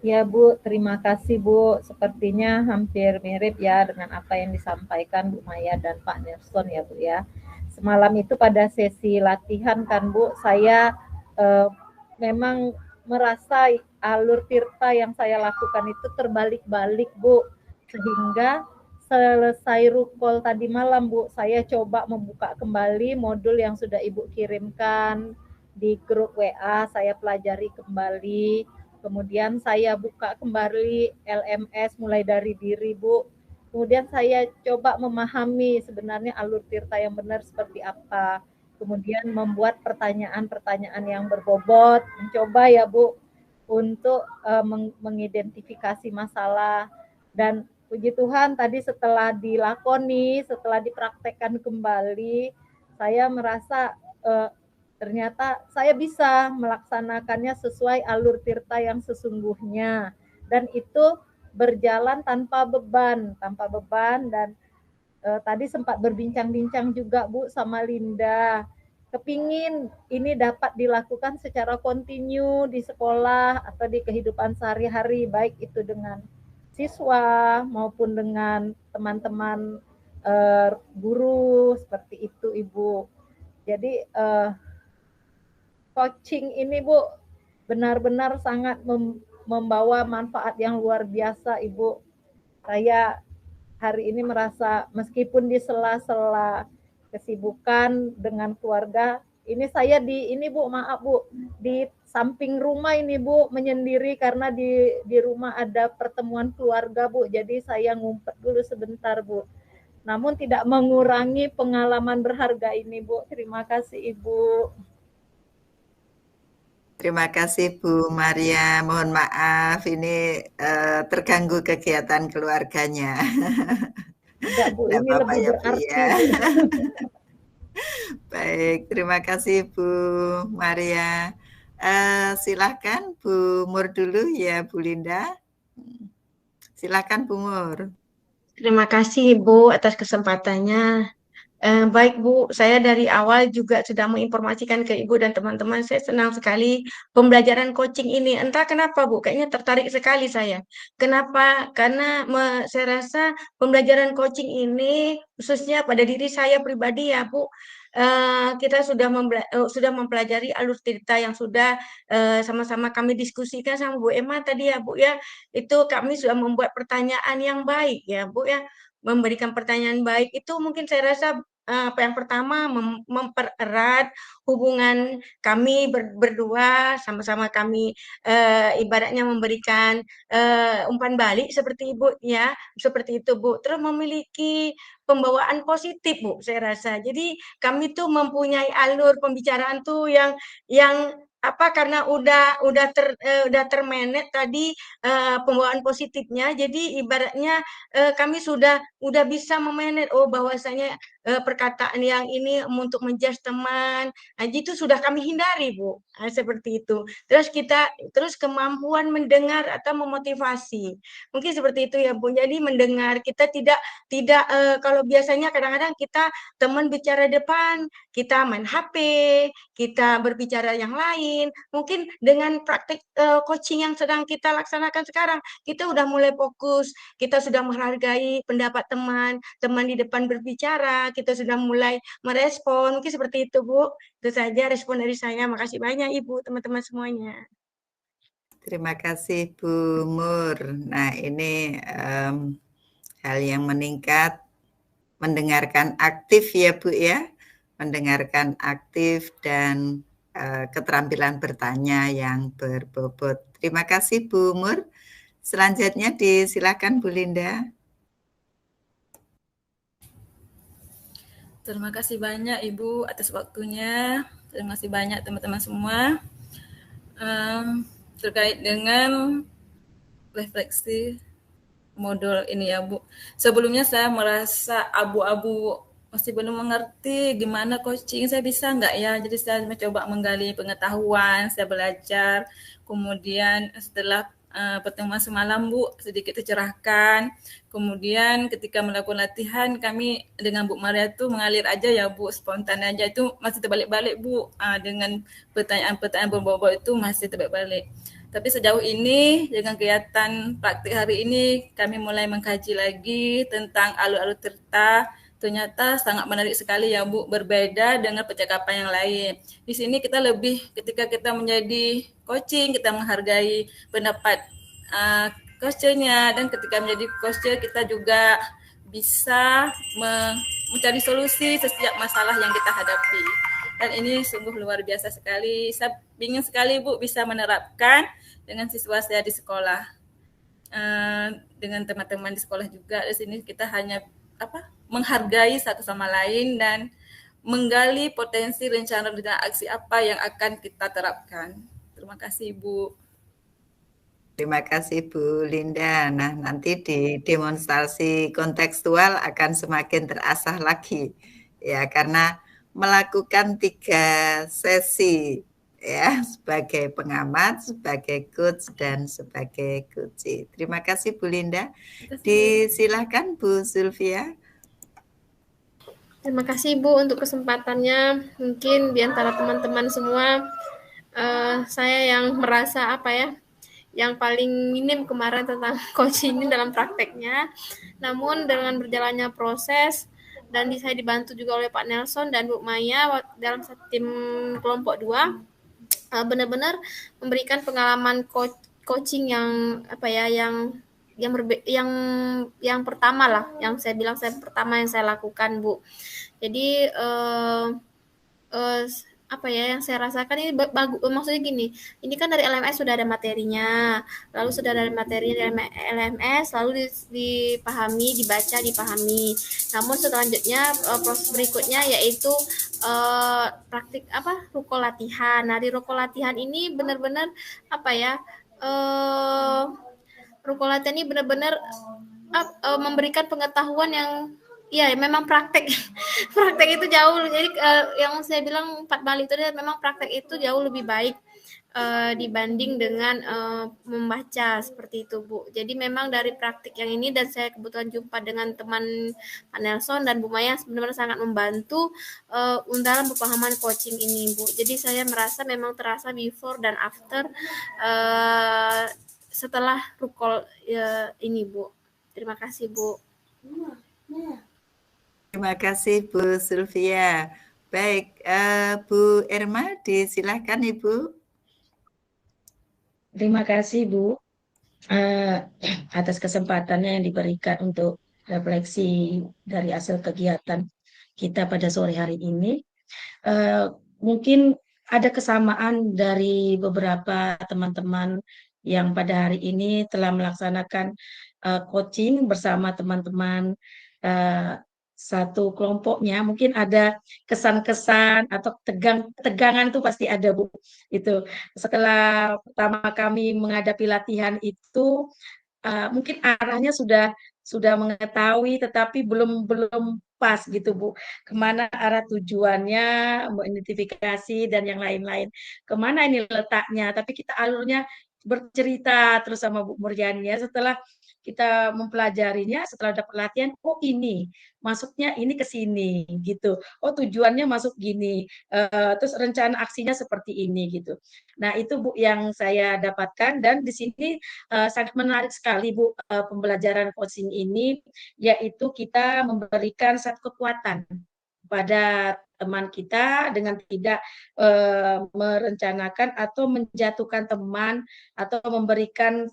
Ya Bu, terima kasih Bu. Sepertinya hampir mirip ya dengan apa yang disampaikan Bu Maya dan Pak Nelson ya Bu ya. Semalam itu pada sesi latihan kan Bu, saya memang merasa alur tirta yang saya lakukan itu terbalik-balik Bu. Sehingga selesai rukol tadi malam Bu, saya coba membuka kembali modul yang sudah Ibu kirimkan di grup WA, saya pelajari kembali. Kemudian saya buka kembali LMS mulai dari diri Bu. Kemudian saya coba memahami sebenarnya alur tirta yang benar seperti apa. Kemudian membuat pertanyaan-pertanyaan yang berbobot, mencoba ya Bu untuk mengidentifikasi masalah. Dan puji Tuhan tadi setelah dilakoni, setelah dipraktekkan kembali, saya merasa ternyata saya bisa melaksanakannya sesuai alur tirta yang sesungguhnya, dan itu berjalan tanpa beban dan tadi sempat berbincang-bincang juga Bu sama Linda, kepingin ini dapat dilakukan secara kontinu di sekolah atau di kehidupan sehari-hari, baik itu dengan siswa maupun dengan teman-teman guru, seperti itu Ibu. Jadi coaching ini Bu benar-benar sangat membawa manfaat yang luar biasa Ibu. Saya hari ini merasa meskipun di sela-sela kesibukan dengan keluarga, ini saya Bu, maaf Bu, di samping rumah ini Bu, menyendiri karena di rumah ada pertemuan keluarga Bu. Jadi saya ngumpet dulu sebentar Bu. Namun tidak mengurangi pengalaman berharga ini Bu. Terima kasih Ibu. Terima kasih Bu Maria. Mohon maaf ini terganggu kegiatan keluarganya. Enggak Bu, ini apa-apa lebih ya, Bu, berarti ya. Bu. Baik, terima kasih Bu Maria. Silahkan Bu Mur dulu ya Bu Linda. Silahkan Bu Mur. Terima kasih Ibu atas kesempatannya. Baik Bu, saya dari awal juga sudah menginformasikan ke Ibu dan teman-teman, saya senang sekali pembelajaran coaching ini. Entah kenapa Bu, kayaknya tertarik sekali saya. Kenapa? Karena saya rasa pembelajaran coaching ini, khususnya pada diri saya pribadi ya Bu, kita sudah mempelajari alur cerita yang sudah sama-sama kami diskusikan sama Bu Emma tadi ya Bu ya. Itu kami sudah membuat pertanyaan yang baik ya Bu ya. Memberikan pertanyaan baik itu mungkin saya rasa yang pertama mempererat hubungan kami berdua, sama-sama kami ibaratnya memberikan umpan balik seperti Ibu ya, seperti itu Bu. Terus memiliki pembawaan positif Bu, saya rasa. Jadi kami tuh mempunyai alur pembicaraan tuh yang apa karena udah termanage tadi pembawaan positifnya, jadi ibaratnya kami sudah bisa memanage bahwasanya perkataan yang ini untuk menjudge teman, itu sudah kami hindari Bu, seperti itu. Terus kemampuan mendengar atau memotivasi, mungkin seperti itu ya Bu. Jadi mendengar, kita tidak kalau biasanya kadang-kadang kita teman bicara depan, kita main HP, kita berbicara yang lain. Mungkin dengan praktik coaching yang sedang kita laksanakan sekarang, kita udah mulai fokus, kita sudah menghargai pendapat teman di depan berbicara, kita sudah mulai merespon. Mungkin seperti itu Bu. Itu saja respon dari saya. Makasih banyak Ibu, teman-teman semuanya. Terima kasih Bu Mur. Nah ini hal yang meningkat, mendengarkan aktif ya Bu ya, mendengarkan aktif dan keterampilan bertanya yang berbobot. Terima kasih Bu Mur. Selanjutnya disilakan Bu Linda. Terima kasih banyak Ibu atas waktunya. Terima kasih banyak teman-teman semua. Terkait dengan refleksi modul ini ya Bu. Sebelumnya saya merasa abu-abu, masih belum mengerti gimana coaching, saya bisa nggak ya. Jadi saya mencoba menggali pengetahuan, saya belajar. Kemudian setelah pertemuan semalam Bu, sedikit tercerahkan. Kemudian ketika melakukan latihan, kami dengan Bu Maria itu mengalir aja ya Bu, spontan aja, itu masih terbalik-balik Bu. Dengan pertanyaan-pertanyaan berbobot itu masih terbalik-balik. Tapi sejauh ini dengan kegiatan praktik hari ini kami mulai mengkaji lagi tentang alur-alur cerita. Ternyata sangat menarik sekali ya Bu, berbeda dengan percakapan yang lain. Di sini kita lebih ketika kita menjadi coaching, kita menghargai pendapat coachnya, dan ketika menjadi coacher kita juga bisa mencari solusi setiap masalah yang kita hadapi. Dan ini sungguh luar biasa sekali. Saya ingin sekali Bu bisa menerapkan dengan siswa saya di sekolah, dengan teman-teman di sekolah juga. Di sini kita hanya menghargai satu sama lain dan menggali potensi rencana dan aksi apa yang akan kita terapkan. Terima kasih Bu. Terima kasih Bu Linda. Nah, nanti di demonstrasi kontekstual akan semakin terasah lagi ya, karena melakukan 3 sesi ya, sebagai pengamat, sebagai coach dan sebagai coach. Terima kasih Bu Linda. Disilakan Bu Zulfia. Terima kasih Bu untuk kesempatannya. Mungkin di antara teman-teman semua saya yang merasa yang paling minim kemarin tentang coaching ini dalam prakteknya. Namun dengan berjalannya proses dan saya dibantu juga oleh Pak Nelson dan Bu Maya dalam tim kelompok 2, benar-benar memberikan pengalaman coaching yang yang pertama lah, yang saya bilang pertama yang saya lakukan Bu. Jadi apa ya, yang saya rasakan ini bagus. Maksudnya gini, ini kan dari LMS sudah ada materinya, lalu sudah ada materi dari LMS, lalu dipahami, dibaca, dipahami. Namun selanjutnya proses berikutnya yaitu praktik ruko latihan. Nah, di ruko latihan ini benar-benar ruko latihan ini benar-benar memberikan pengetahuan yang ya memang praktek praktek itu jauh, jadi yang saya bilang 4 Bali itu memang praktek itu jauh lebih baik dibanding dengan membaca seperti itu, Bu. Jadi memang dari praktik yang ini, dan saya kebetulan jumpa dengan teman Pak Nelson dan Bu Maya, sebenarnya sangat membantu dalam pemahaman coaching ini, Bu. Jadi saya merasa memang terasa before dan after setelah rukol ini, Bu. Terima kasih, Bu. Terima kasih Bu Sylvia. Baik, Bu Irma, disilahkan Ibu. Terima kasih Bu atas kesempatannya yang diberikan untuk refleksi dari hasil kegiatan kita pada sore hari ini. Mungkin ada kesamaan dari beberapa teman-teman yang pada hari ini telah melaksanakan coaching bersama teman-teman satu kelompoknya. Mungkin ada kesan-kesan atau tegangan itu pasti ada, Bu. Itu setelah pertama kami menghadapi latihan itu mungkin arahnya sudah mengetahui, tetapi belum pas gitu, Bu. Kemana arah tujuannya, mengidentifikasi dan yang lain-lain. Kemana ini letaknya? Tapi kita alurnya bercerita terus sama Bu Muriani ya. Setelah kita mempelajarinya, setelah dapat latihan, oh ini masuknya ini ke sini gitu. Oh tujuannya masuk gini. Terus rencana aksinya seperti ini gitu. Nah itu Bu yang saya dapatkan, dan di sini sangat menarik sekali Bu pembelajaran coaching ini, yaitu kita memberikan satu kekuatan pada teman kita dengan tidak merencanakan atau menjatuhkan teman atau memberikan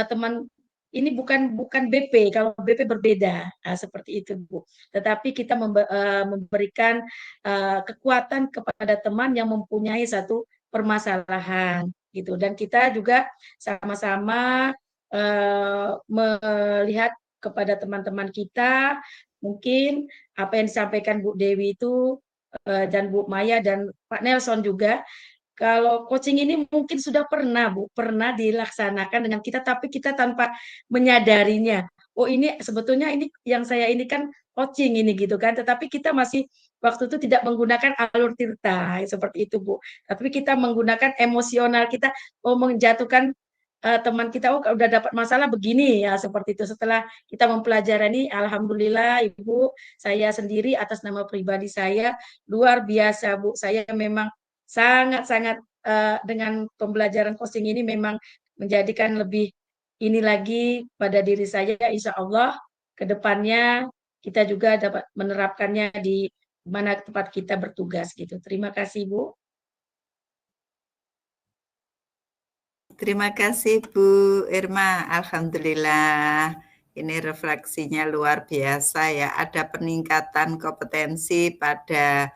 teman ini bukan BP, kalau BP berbeda seperti itu Bu. Tetapi kita memberikan kekuatan kepada teman yang mempunyai satu permasalahan gitu, dan kita juga sama-sama melihat kepada teman-teman kita, mungkin apa yang disampaikan Bu Dewi itu dan Bu Maya dan Pak Nelson juga, kalau coaching ini mungkin sudah pernah dilaksanakan dengan kita, tapi kita tanpa menyadarinya. Oh ini sebetulnya ini yang saya ini kan coaching ini gitu kan, tetapi kita masih waktu itu tidak menggunakan alur tirta seperti itu Bu. Tapi kita menggunakan emosional kita, menjatuhkan teman kita, oh udah dapat masalah begini ya, seperti itu. Setelah kita mempelajari, alhamdulillah Ibu, saya sendiri atas nama pribadi saya luar biasa Bu. Saya memang sangat-sangat dengan pembelajaran coaching ini memang menjadikan lebih ini lagi pada diri saya. Insya Allah ke depannya kita juga dapat menerapkannya di mana tempat kita bertugas gitu. Terima kasih Bu. Terima kasih Bu Irma. Alhamdulillah ini refleksinya luar biasa ya. Ada peningkatan kompetensi pada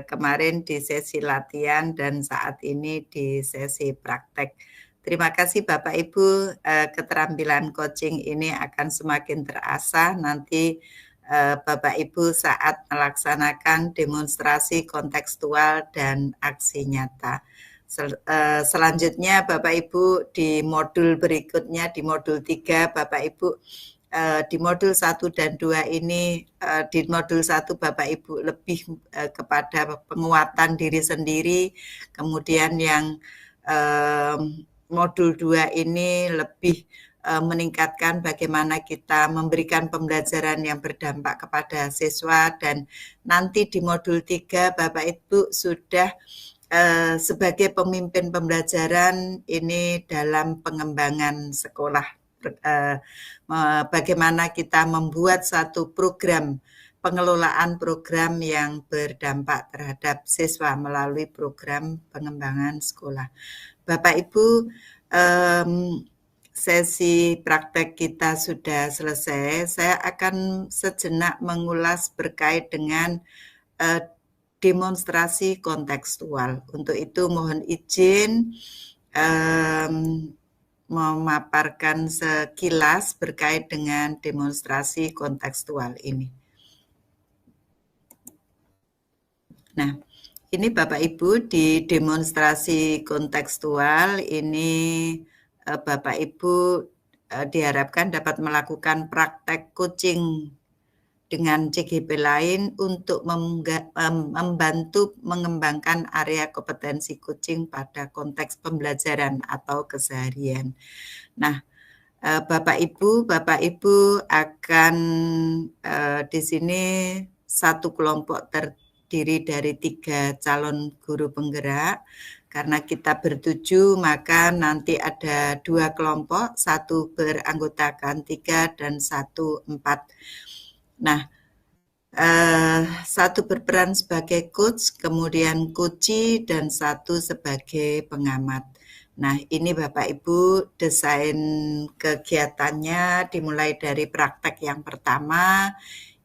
kemarin di sesi latihan dan saat ini di sesi praktek. Terima kasih Bapak Ibu, keterampilan coaching ini akan semakin terasa nanti Bapak Ibu saat melaksanakan demonstrasi kontekstual dan aksi nyata. Selanjutnya Bapak Ibu di modul berikutnya, di modul 3 Bapak Ibu, di modul 1 dan 2 ini, di modul 1 Bapak Ibu lebih kepada penguatan diri sendiri, kemudian yang modul 2 ini lebih meningkatkan bagaimana kita memberikan pembelajaran yang berdampak kepada siswa, dan nanti di modul 3 Bapak Ibu sudah sebagai pemimpin pembelajaran ini dalam pengembangan sekolah, bagaimana kita membuat satu program pengelolaan program yang berdampak terhadap siswa melalui program pengembangan sekolah. Bapak Ibu, sesi praktek kita sudah selesai. Saya akan sejenak mengulas berkait dengan demonstrasi kontekstual. Untuk itu mohon izin memaparkan sekilas berkait dengan demonstrasi kontekstual ini. Nah, ini Bapak Ibu di demonstrasi kontekstual ini Bapak Ibu diharapkan dapat melakukan praktek coaching dengan CGP lain untuk membantu mengembangkan area kompetensi coaching pada konteks pembelajaran atau keseharian. Nah, Bapak Ibu akan di sini satu kelompok terdiri dari 3 calon guru penggerak. Karena kita bertuju, maka nanti ada 2 kelompok, 1 beranggotakan 3 dan 1 4. Nah, 1 berperan sebagai coach, kemudian coachee, dan 1 sebagai pengamat. Nah, ini Bapak Ibu desain kegiatannya dimulai dari praktek yang pertama.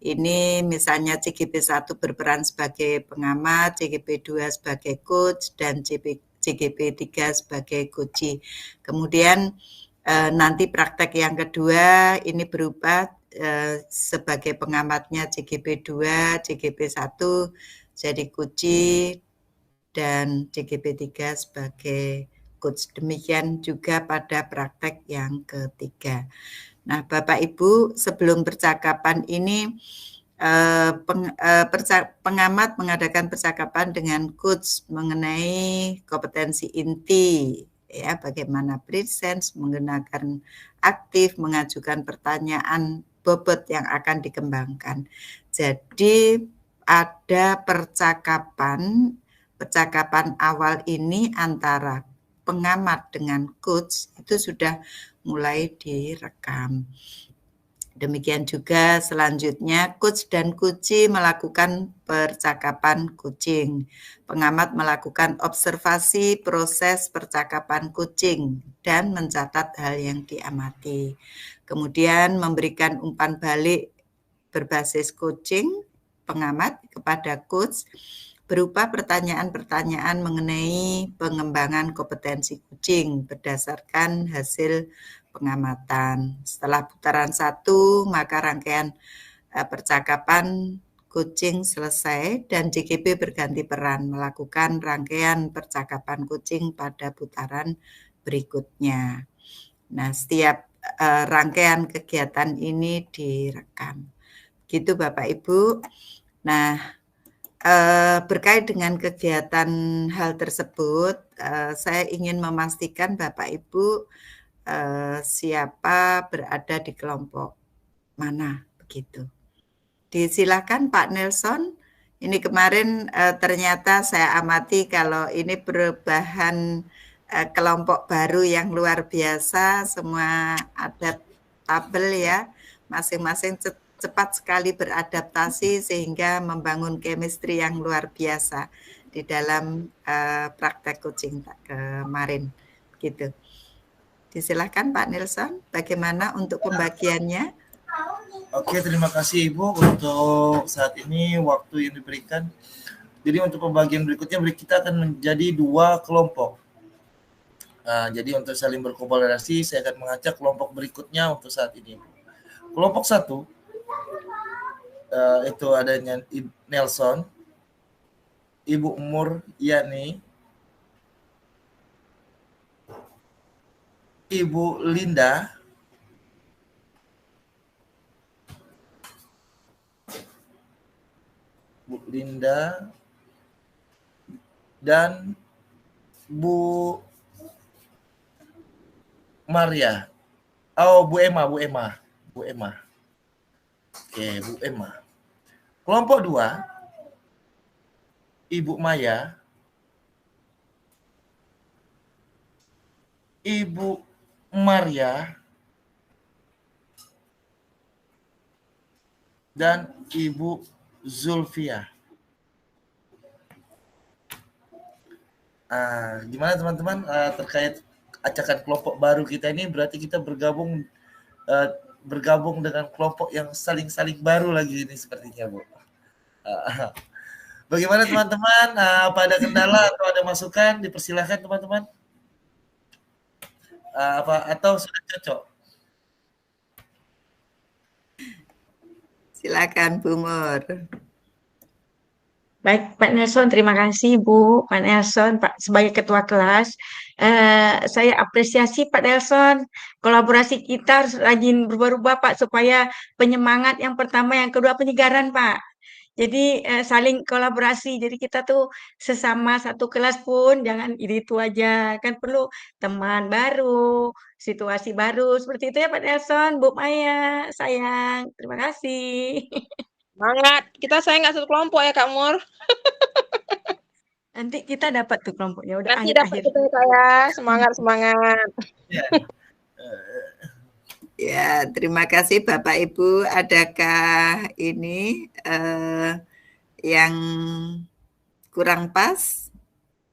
Ini misalnya CGP 1 berperan sebagai pengamat, CGP 2 sebagai coach, dan CGP 3 sebagai coachee. Kemudian nanti praktek yang kedua ini berubah sebagai pengamatnya CGP 2, CGP 1 jadi coachee, dan CGP 3 sebagai coach. Demikian juga pada praktek yang ketiga. Nah, Bapak Ibu, sebelum percakapan ini pengamat mengadakan percakapan dengan coach mengenai kompetensi inti, ya, bagaimana presence, menggunakan aktif, mengajukan pertanyaan bobot yang akan dikembangkan. Jadi ada percakapan awal ini antara pengamat dengan coach itu sudah mulai direkam. Demikian juga selanjutnya coach dan coachee melakukan percakapan coaching. Pengamat melakukan observasi proses percakapan coaching dan mencatat hal yang diamati. Kemudian memberikan umpan balik berbasis coaching pengamat kepada coach berupa pertanyaan-pertanyaan mengenai pengembangan kompetensi coaching berdasarkan hasil pengamatan. Setelah putaran 1, maka rangkaian percakapan coaching selesai dan CGP berganti peran melakukan rangkaian percakapan coaching pada putaran berikutnya. Nah, setiap rangkaian kegiatan ini direkam. Gitu Bapak Ibu. Nah, berkait dengan kegiatan hal tersebut, saya ingin memastikan Bapak Ibu siapa berada di kelompok mana begitu. Disilakan Pak Nelson. Ini kemarin ternyata saya amati kalau ini perubahan kelompok baru yang luar biasa, semua ada tabel ya, masing-masing cepat sekali beradaptasi sehingga membangun chemistry yang luar biasa di dalam praktek coaching kemarin gitu. Disilahkan Pak Nelson, bagaimana untuk pembagiannya? Oke, terima kasih Ibu untuk saat ini waktu yang diberikan. Jadi untuk pembagian berikutnya kita akan menjadi 2 kelompok. Jadi untuk saling berkolaborasi, saya akan mengajak kelompok berikutnya untuk saat ini. Kelompok 1 itu adanya Nelson, Ibu Umur Yani, Ibu Linda, dan Bu Maria. Oh, Bu Emma. Oke, Bu Emma. Kelompok 2, Ibu Maya, Ibu Maria, dan Ibu Zulfia. Gimana teman-teman terkait ajakan kelompok baru kita ini? Berarti kita bergabung dengan kelompok yang saling baru lagi ini sepertinya, Bu. Bagaimana teman-teman? Apa ada kendala atau ada masukan? Dipersilahkan teman-teman. Atau sudah cocok? Silakan Bu Mur. Baik, Pak Nelson, terima kasih Bu, Pak Nelson, Pak sebagai ketua kelas. Saya apresiasi Pak Nelson, kolaborasi kita harus rajin berubah-ubah Pak, supaya penyemangat yang pertama, yang kedua penyegaran Pak. Jadi saling kolaborasi, jadi kita tuh sesama satu kelas pun jangan itu aja, kan perlu teman baru, situasi baru, seperti itu ya Pak Nelson, Bu Maya, sayang, terima kasih. Semangat, kita saya nggak satu kelompok ya Kak Mur. Nanti kita dapat tuh kelompoknya, udah Nanti dapat akhir-akhir. kita ya, semangat. Ya, terima kasih Bapak Ibu. Adakah ini yang kurang pas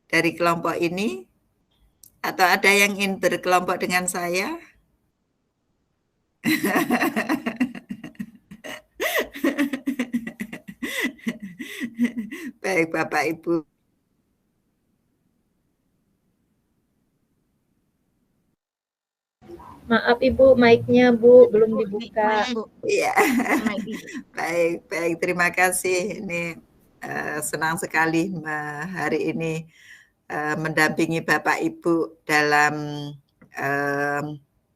dari kelompok ini? Atau ada yang ingin berkelompok dengan saya? Baik Bapak Ibu. Maaf Ibu, mic-nya Bu belum dibuka. Iya. Baik, terima kasih. Ini senang sekali hari ini mendampingi Bapak Ibu dalam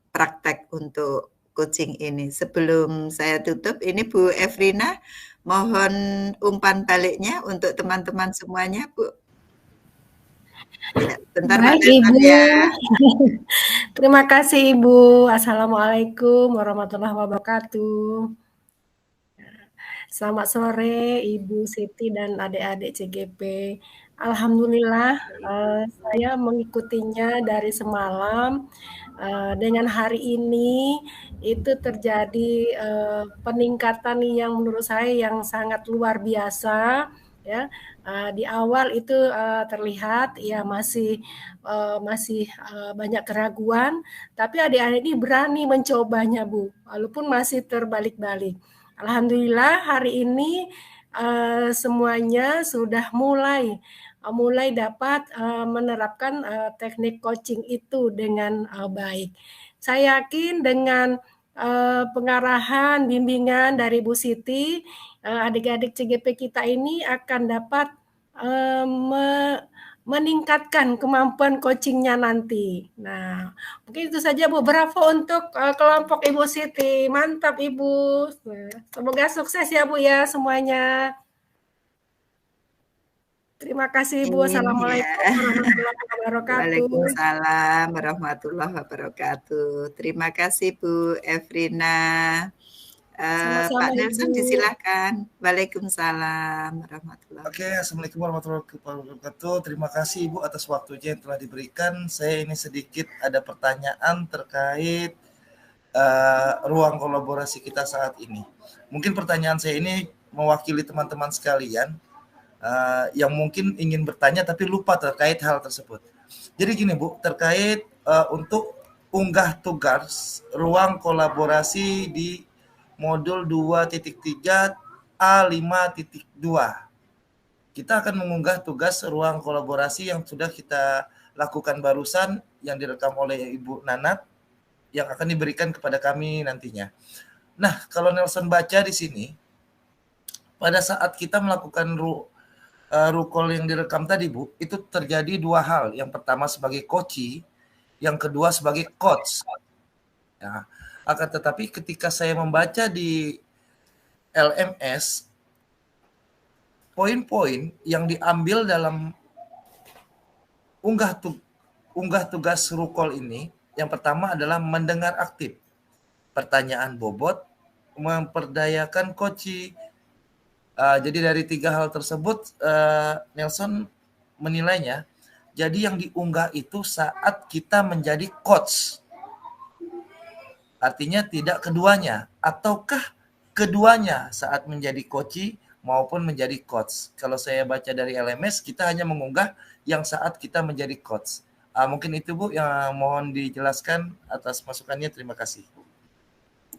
praktek untuk coaching ini. Sebelum saya tutup, ini Bu Efrina, mohon umpan baliknya untuk teman-teman semuanya, Bu. Ya, bentar Baik, Ibu. Ya. Terima kasih Ibu. Assalamualaikum warahmatullahi wabarakatuh. Selamat sore Ibu Siti dan adik-adik CGP. Alhamdulillah saya mengikutinya dari semalam. Dengan hari ini itu terjadi peningkatan yang menurut saya yang sangat luar biasa. Ya, di awal itu terlihat ya masih banyak keraguan, tapi adik-adik ini berani mencobanya Bu, walaupun masih terbalik-balik. Alhamdulillah hari ini semuanya sudah mulai dapat menerapkan teknik coaching itu dengan baik. Saya yakin dengan pengarahan, bimbingan dari Bu Siti, adik-adik CGP kita ini akan dapat meningkatkan kemampuan coachingnya nanti. Nah, mungkin itu saja Bu. Bravo untuk kelompok Ibu Siti. Mantap Ibu. Semoga sukses ya Bu ya semuanya. Terima kasih Bu. Assalamualaikum warahmatullahi wabarakatuh. Waalaikumsalam warahmatullahi wabarakatuh. Terima kasih Bu Efrina. Pak Nelson disilakan. Waalaikumsalam warahmatullahi wabarakatuh. Oke, Assalamualaikum warahmatullahi wabarakatuh. Terima kasih Ibu atas waktunya yang telah diberikan. Saya ini sedikit ada pertanyaan terkait ruang kolaborasi kita saat ini. Mungkin pertanyaan saya ini mewakili teman-teman sekalian yang mungkin ingin bertanya tapi lupa terkait hal tersebut. Jadi gini Bu, terkait untuk unggah tugas ruang kolaborasi di modul 2.3 A5.2. Kita akan mengunggah tugas ruang kolaborasi yang sudah kita lakukan barusan yang direkam oleh Ibu Nanat yang akan diberikan kepada kami nantinya. Nah, kalau Nelson baca di sini, pada saat kita melakukan rukol yang direkam tadi Bu, itu terjadi dua hal. Yang pertama sebagai coach, yang kedua sebagai coach. Ya. Akan tetapi ketika saya membaca di LMS, poin-poin yang diambil dalam unggah tugas rukol ini, yang pertama adalah mendengar aktif, pertanyaan bobot, memperdayakan coach. Jadi dari tiga hal tersebut, Nelson menilainya, jadi yang diunggah itu saat kita menjadi coach. Artinya tidak keduanya, ataukah keduanya saat menjadi coach maupun menjadi coach. Kalau saya baca dari LMS, kita hanya mengunggah yang saat kita menjadi coach. Mungkin itu Bu yang mohon dijelaskan atas masukannya. Terima kasih.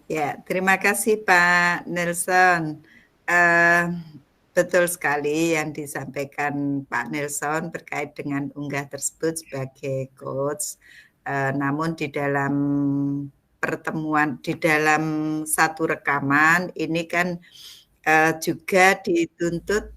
Ya, terima kasih Pak Nelson. Betul sekali yang disampaikan Pak Nelson terkait dengan unggah tersebut sebagai coach. Namun di dalam pertemuan, di dalam satu rekaman ini kan juga dituntut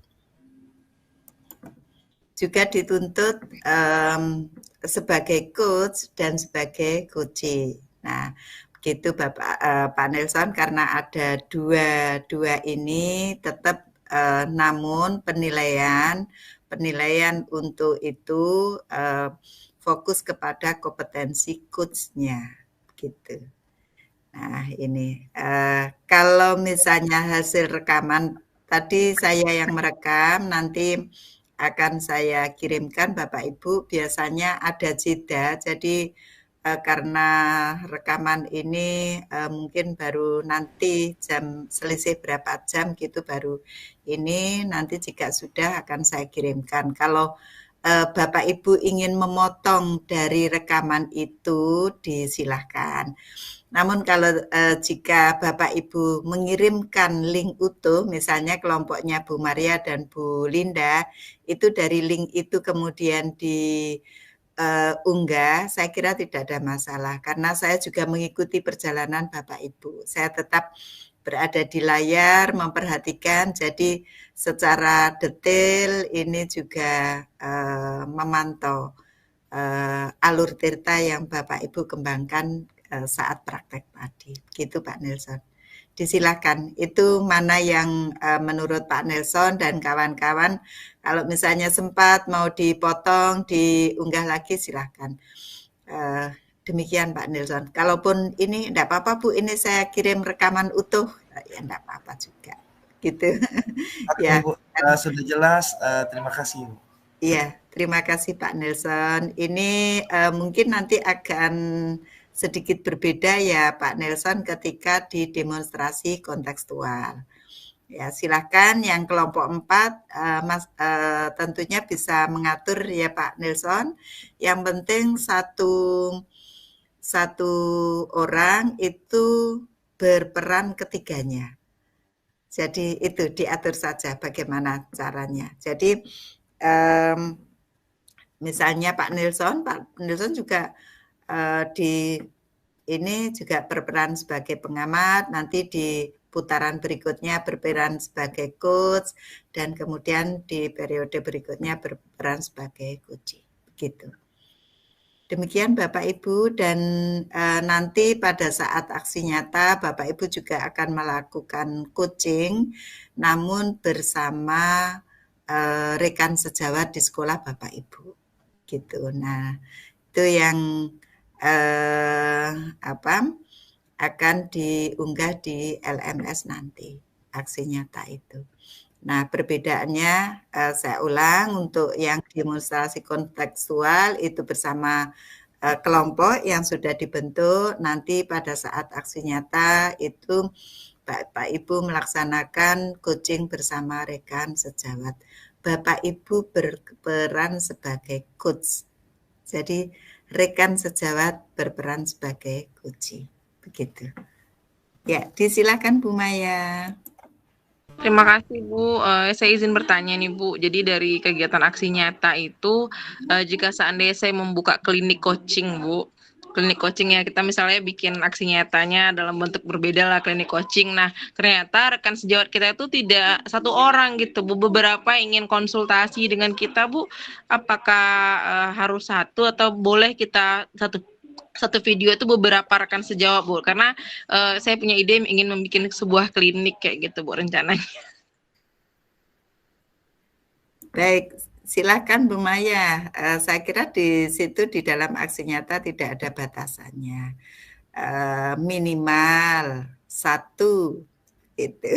sebagai coach dan sebagai coachee. Nah, begitu Pak Nelson, karena ada dua ini tetap namun penilaian untuk itu fokus kepada kompetensi coachnya gitu. Nah ini kalau misalnya hasil rekaman tadi saya yang merekam, nanti akan saya kirimkan Bapak Ibu. Biasanya ada jeda, jadi karena rekaman ini mungkin baru nanti selisih berapa jam gitu baru ini, nanti jika sudah akan saya kirimkan. Kalau Bapak Ibu ingin memotong dari rekaman itu disilahkan. Namun kalau jika Bapak Ibu mengirimkan link utuh, misalnya kelompoknya Bu Maria dan Bu Linda, itu dari link itu kemudian unggah, saya kira tidak ada masalah. Karena saya juga mengikuti perjalanan Bapak Ibu. Saya tetap berada di layar, memperhatikan, jadi secara detail ini juga memantau alur tirta yang Bapak Ibu kembangkan saat praktek tadi. Gitu Pak Nelson. Disilakan, itu mana yang menurut Pak Nelson dan kawan-kawan, kalau misalnya sempat mau dipotong, diunggah lagi silahkan. Demikian Pak Nelson. Kalaupun ini enggak apa-apa Bu, ini saya kirim rekaman utuh, ya enggak apa-apa juga. Gitu. Oke, ya. Bu, sudah jelas. Terima kasih Bu. Iya, terima kasih Pak Nelson. Ini mungkin nanti akan sedikit berbeda ya Pak Nelson ketika di demonstrasi kontekstual. Ya, silakan yang kelompok 4 tentunya bisa mengatur ya Pak Nelson. Yang penting satu orang itu berperan ketiganya. Jadi itu diatur saja bagaimana caranya. Jadi misalnya Pak Nelson juga ini juga berperan sebagai pengamat, nanti di putaran berikutnya berperan sebagai coach, dan kemudian di periode berikutnya berperan sebagai coach. Begitu. Demikian Bapak Ibu, dan nanti pada saat aksi nyata Bapak Ibu juga akan melakukan coaching, namun bersama rekan sejawat di sekolah Bapak Ibu. Gitu. Nah, itu yang akan diunggah di LMS nanti, aksi nyata itu. Nah, perbedaannya saya ulang, untuk yang demonstrasi kontekstual itu bersama kelompok yang sudah dibentuk, nanti pada saat aksi nyata itu Bapak Ibu melaksanakan coaching bersama rekan sejawat. Bapak Ibu berperan sebagai coach. Jadi rekan sejawat berperan sebagai coach. Begitu. Ya, disilakan Bu Maya. Terima kasih Bu. Saya izin bertanya nih Bu. Jadi dari kegiatan aksi nyata itu, jika seandainya saya membuka klinik coaching Bu, klinik coaching ya, kita misalnya bikin aksi nyatanya dalam bentuk berbeda lah klinik coaching. Nah, ternyata rekan sejawat kita itu tidak satu orang gitu Bu, beberapa ingin konsultasi dengan kita Bu, apakah harus satu atau boleh kita satu video itu beberapa rekan sejawat Bu, karena saya punya ide ingin membuat sebuah klinik kayak gitu Bu rencananya. Baik, silakan Bu Maya. Saya kira di situ di dalam aksi nyata tidak ada batasannya. Minimal 1 itu.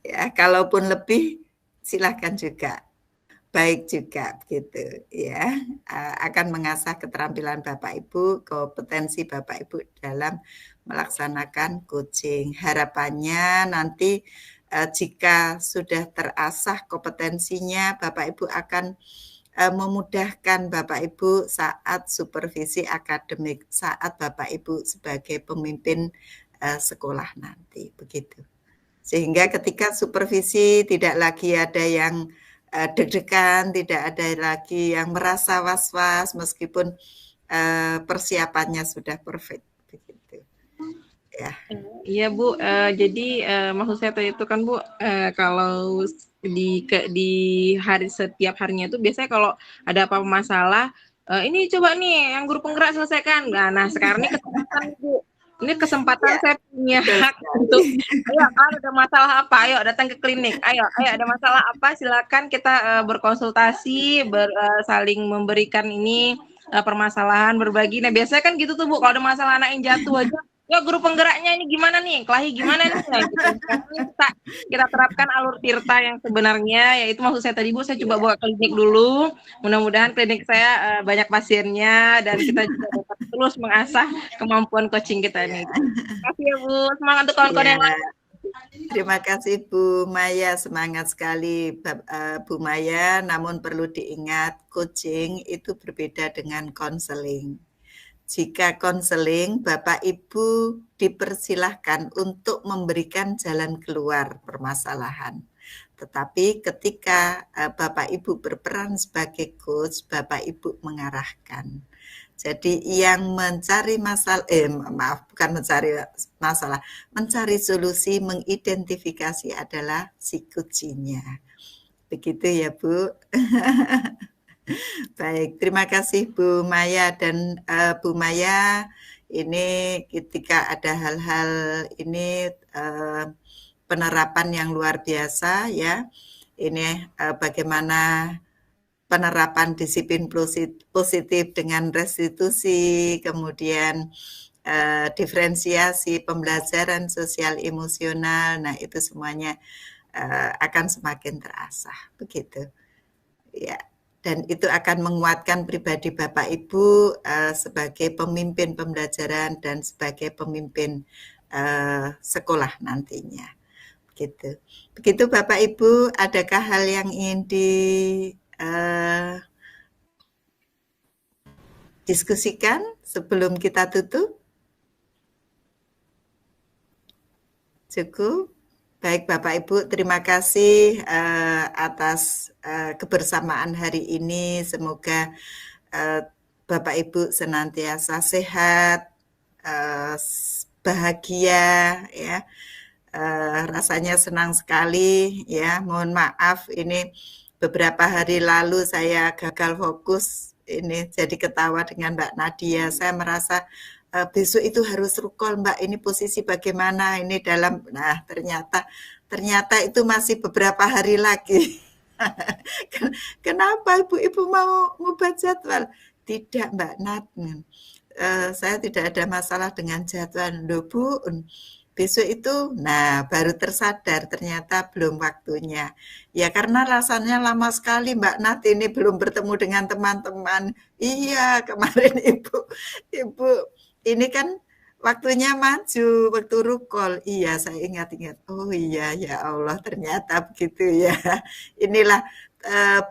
Ya, kalaupun lebih silakan juga. Baik juga gitu ya. Akan mengasah keterampilan Bapak Ibu, kompetensi Bapak Ibu dalam melaksanakan coaching. Harapannya nanti jika sudah terasah kompetensinya, Bapak Ibu akan memudahkan Bapak Ibu saat supervisi akademik, saat Bapak Ibu sebagai pemimpin sekolah nanti, begitu. Sehingga ketika supervisi tidak lagi ada yang deg-degan, tidak ada lagi yang merasa was-was meskipun persiapannya sudah perfect begitu. Ya. Iya Bu, jadi maksud saya tadi itu kan Bu, kalau di hari setiap harinya itu biasanya kalau ada apa masalah, ini coba nih yang guru penggerak selesaikan. Nah sekarang ini kesempatan Bu, ini kesempatan saya punya hak untuk, ayo kalau ada masalah apa, ayo datang ke klinik, ayo ada masalah apa, silakan kita berkonsultasi, saling memberikan ini permasalahan, berbagi. Nah biasanya kan gitu tuh Bu, kalau ada masalah anak yang jatuh aja, ya guru penggeraknya ini gimana nih, kelahi gimana nih, nah, gitu. Kita terapkan alur tirta yang sebenarnya, yaitu maksud saya tadi Bu, saya coba buka klinik dulu, mudah-mudahan klinik saya banyak pasiennya dan kita juga dapat terus mengasah kemampuan coaching kita ini. Terima kasih ya Bu, semangat untuk kawan-kawan yang lain. Terima kasih Bu Maya, semangat sekali Bu Maya, namun perlu diingat coaching itu berbeda dengan konseling. Jika konseling, Bapak Ibu dipersilahkan untuk memberikan jalan keluar permasalahan. Tetapi ketika Bapak Ibu berperan sebagai coach, Bapak Ibu mengarahkan. Jadi yang mencari masalah, bukan mencari masalah, mencari solusi, mengidentifikasi adalah si coaching-nya. Begitu ya Bu. Baik, terima kasih Bu Maya dan Bu Maya. Ini ketika ada hal-hal ini penerapan yang luar biasa ya. Ini bagaimana penerapan disiplin positif dengan restitusi, kemudian diferensiasi pembelajaran sosial emosional. Nah itu semuanya akan semakin terasah begitu. Ya. Dan itu akan menguatkan pribadi Bapak Ibu sebagai pemimpin pembelajaran dan sebagai pemimpin sekolah nantinya. Begitu. Begitu Bapak Ibu, adakah hal yang ingin diskusikan sebelum kita tutup? Cukup? Baik Bapak Ibu, terima kasih atas kebersamaan hari ini. Semoga Bapak Ibu senantiasa sehat, bahagia, ya. Rasanya senang sekali, ya. Mohon maaf, ini beberapa hari lalu saya gagal fokus. Ini jadi ketawa dengan Mbak Nadia. Saya merasa besok itu harus rukol Mbak, ini posisi bagaimana ini dalam, nah ternyata itu masih beberapa hari lagi. Kenapa ibu-ibu mau ngubah jadwal? Tidak Mbak Nat, saya tidak ada masalah dengan jadwal. Loh Bu, besok itu, nah baru tersadar ternyata belum waktunya. Ya karena rasanya lama sekali Mbak Nat ini belum bertemu dengan teman-teman. Iya kemarin ibu ini kan waktunya maju, waktu rukol. Iya, saya ingat-ingat. Oh iya, ya Allah, ternyata begitu ya. Inilah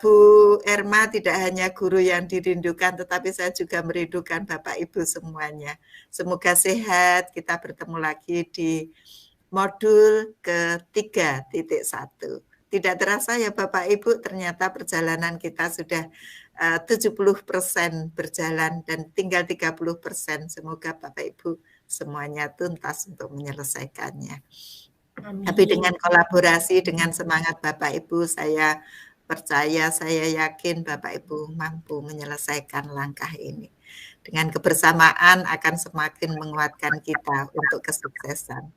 Bu Erma tidak hanya guru yang dirindukan, tetapi saya juga merindukan Bapak Ibu semuanya. Semoga sehat, kita bertemu lagi di modul ke-3.1. Tidak terasa ya Bapak Ibu, ternyata perjalanan kita sudah 70% berjalan dan tinggal 30%. Semoga Bapak Ibu semuanya tuntas untuk menyelesaikannya. Amin. Tapi dengan kolaborasi, dengan semangat Bapak Ibu, saya percaya, saya yakin Bapak Ibu mampu menyelesaikan langkah ini. Dengan kebersamaan akan semakin menguatkan kita untuk kesuksesan.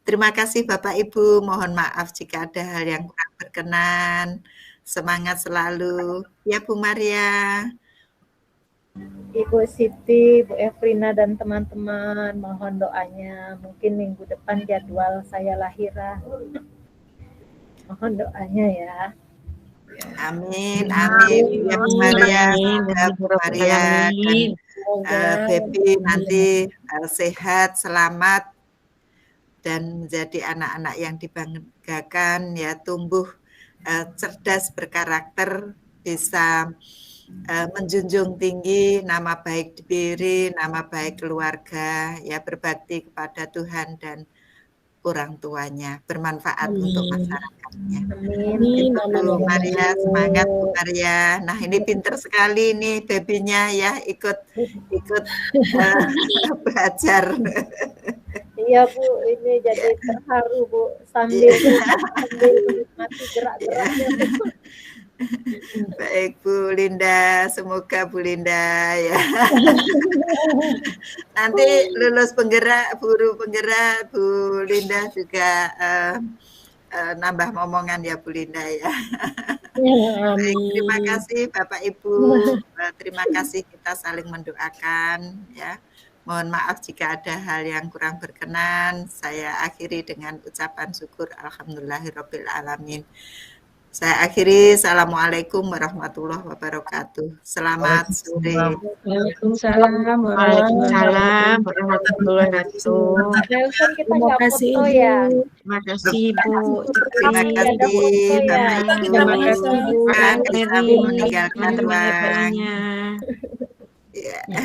Terima kasih Bapak Ibu, mohon maaf jika ada hal yang kurang berkenan. Semangat selalu. Ya Bu Maria. Ibu Siti, Bu Efrina dan teman-teman, mohon doanya. Mungkin minggu depan jadwal saya lahiran. Mohon doanya ya. Amin, amin. Ya Bu Maria, semoga Bu Maria dan Baby nanti sehat, selamat, dan menjadi anak-anak yang dibanggakan, ya tumbuh cerdas, berkarakter, bisa menjunjung tinggi nama baik diri, nama baik keluarga, ya berbakti kepada Tuhan dan orang tuanya, bermanfaat untuk masyarakatnya. Amin. Bu Maria, semangat Bu Maria. Nah, ini pinter sekali nih babynya ya, ikut belajar. Iya Bu, ini jadi terharu Bu sambil menikmati gerak-geraknya. Baik Bu Linda, semoga Bu Linda ya nanti lulus guru penggerak Bu Linda juga nambah momongan ya Bu Linda ya. Baik, terima kasih Bapak Ibu, terima kasih, kita saling mendoakan ya. Mohon maaf jika ada hal yang kurang berkenan. Saya akhiri dengan ucapan syukur alhamdulillahirabbil alamin. Saya akhiri, assalamualaikum warahmatullahi wabarakatuh. Selamat sore. Waalaikumsalam Waalaikumsalam warahmatullahi wabarakatuh. Nelson, kita Terima nggak kasih, foto Ibu. ya. Terima kasih Bu Terima Citi. kasih Bapak Ibu. Terima kasih Bu Bisa Eri, meninggalkan teman-teman ruang. FRI-nya. Ya.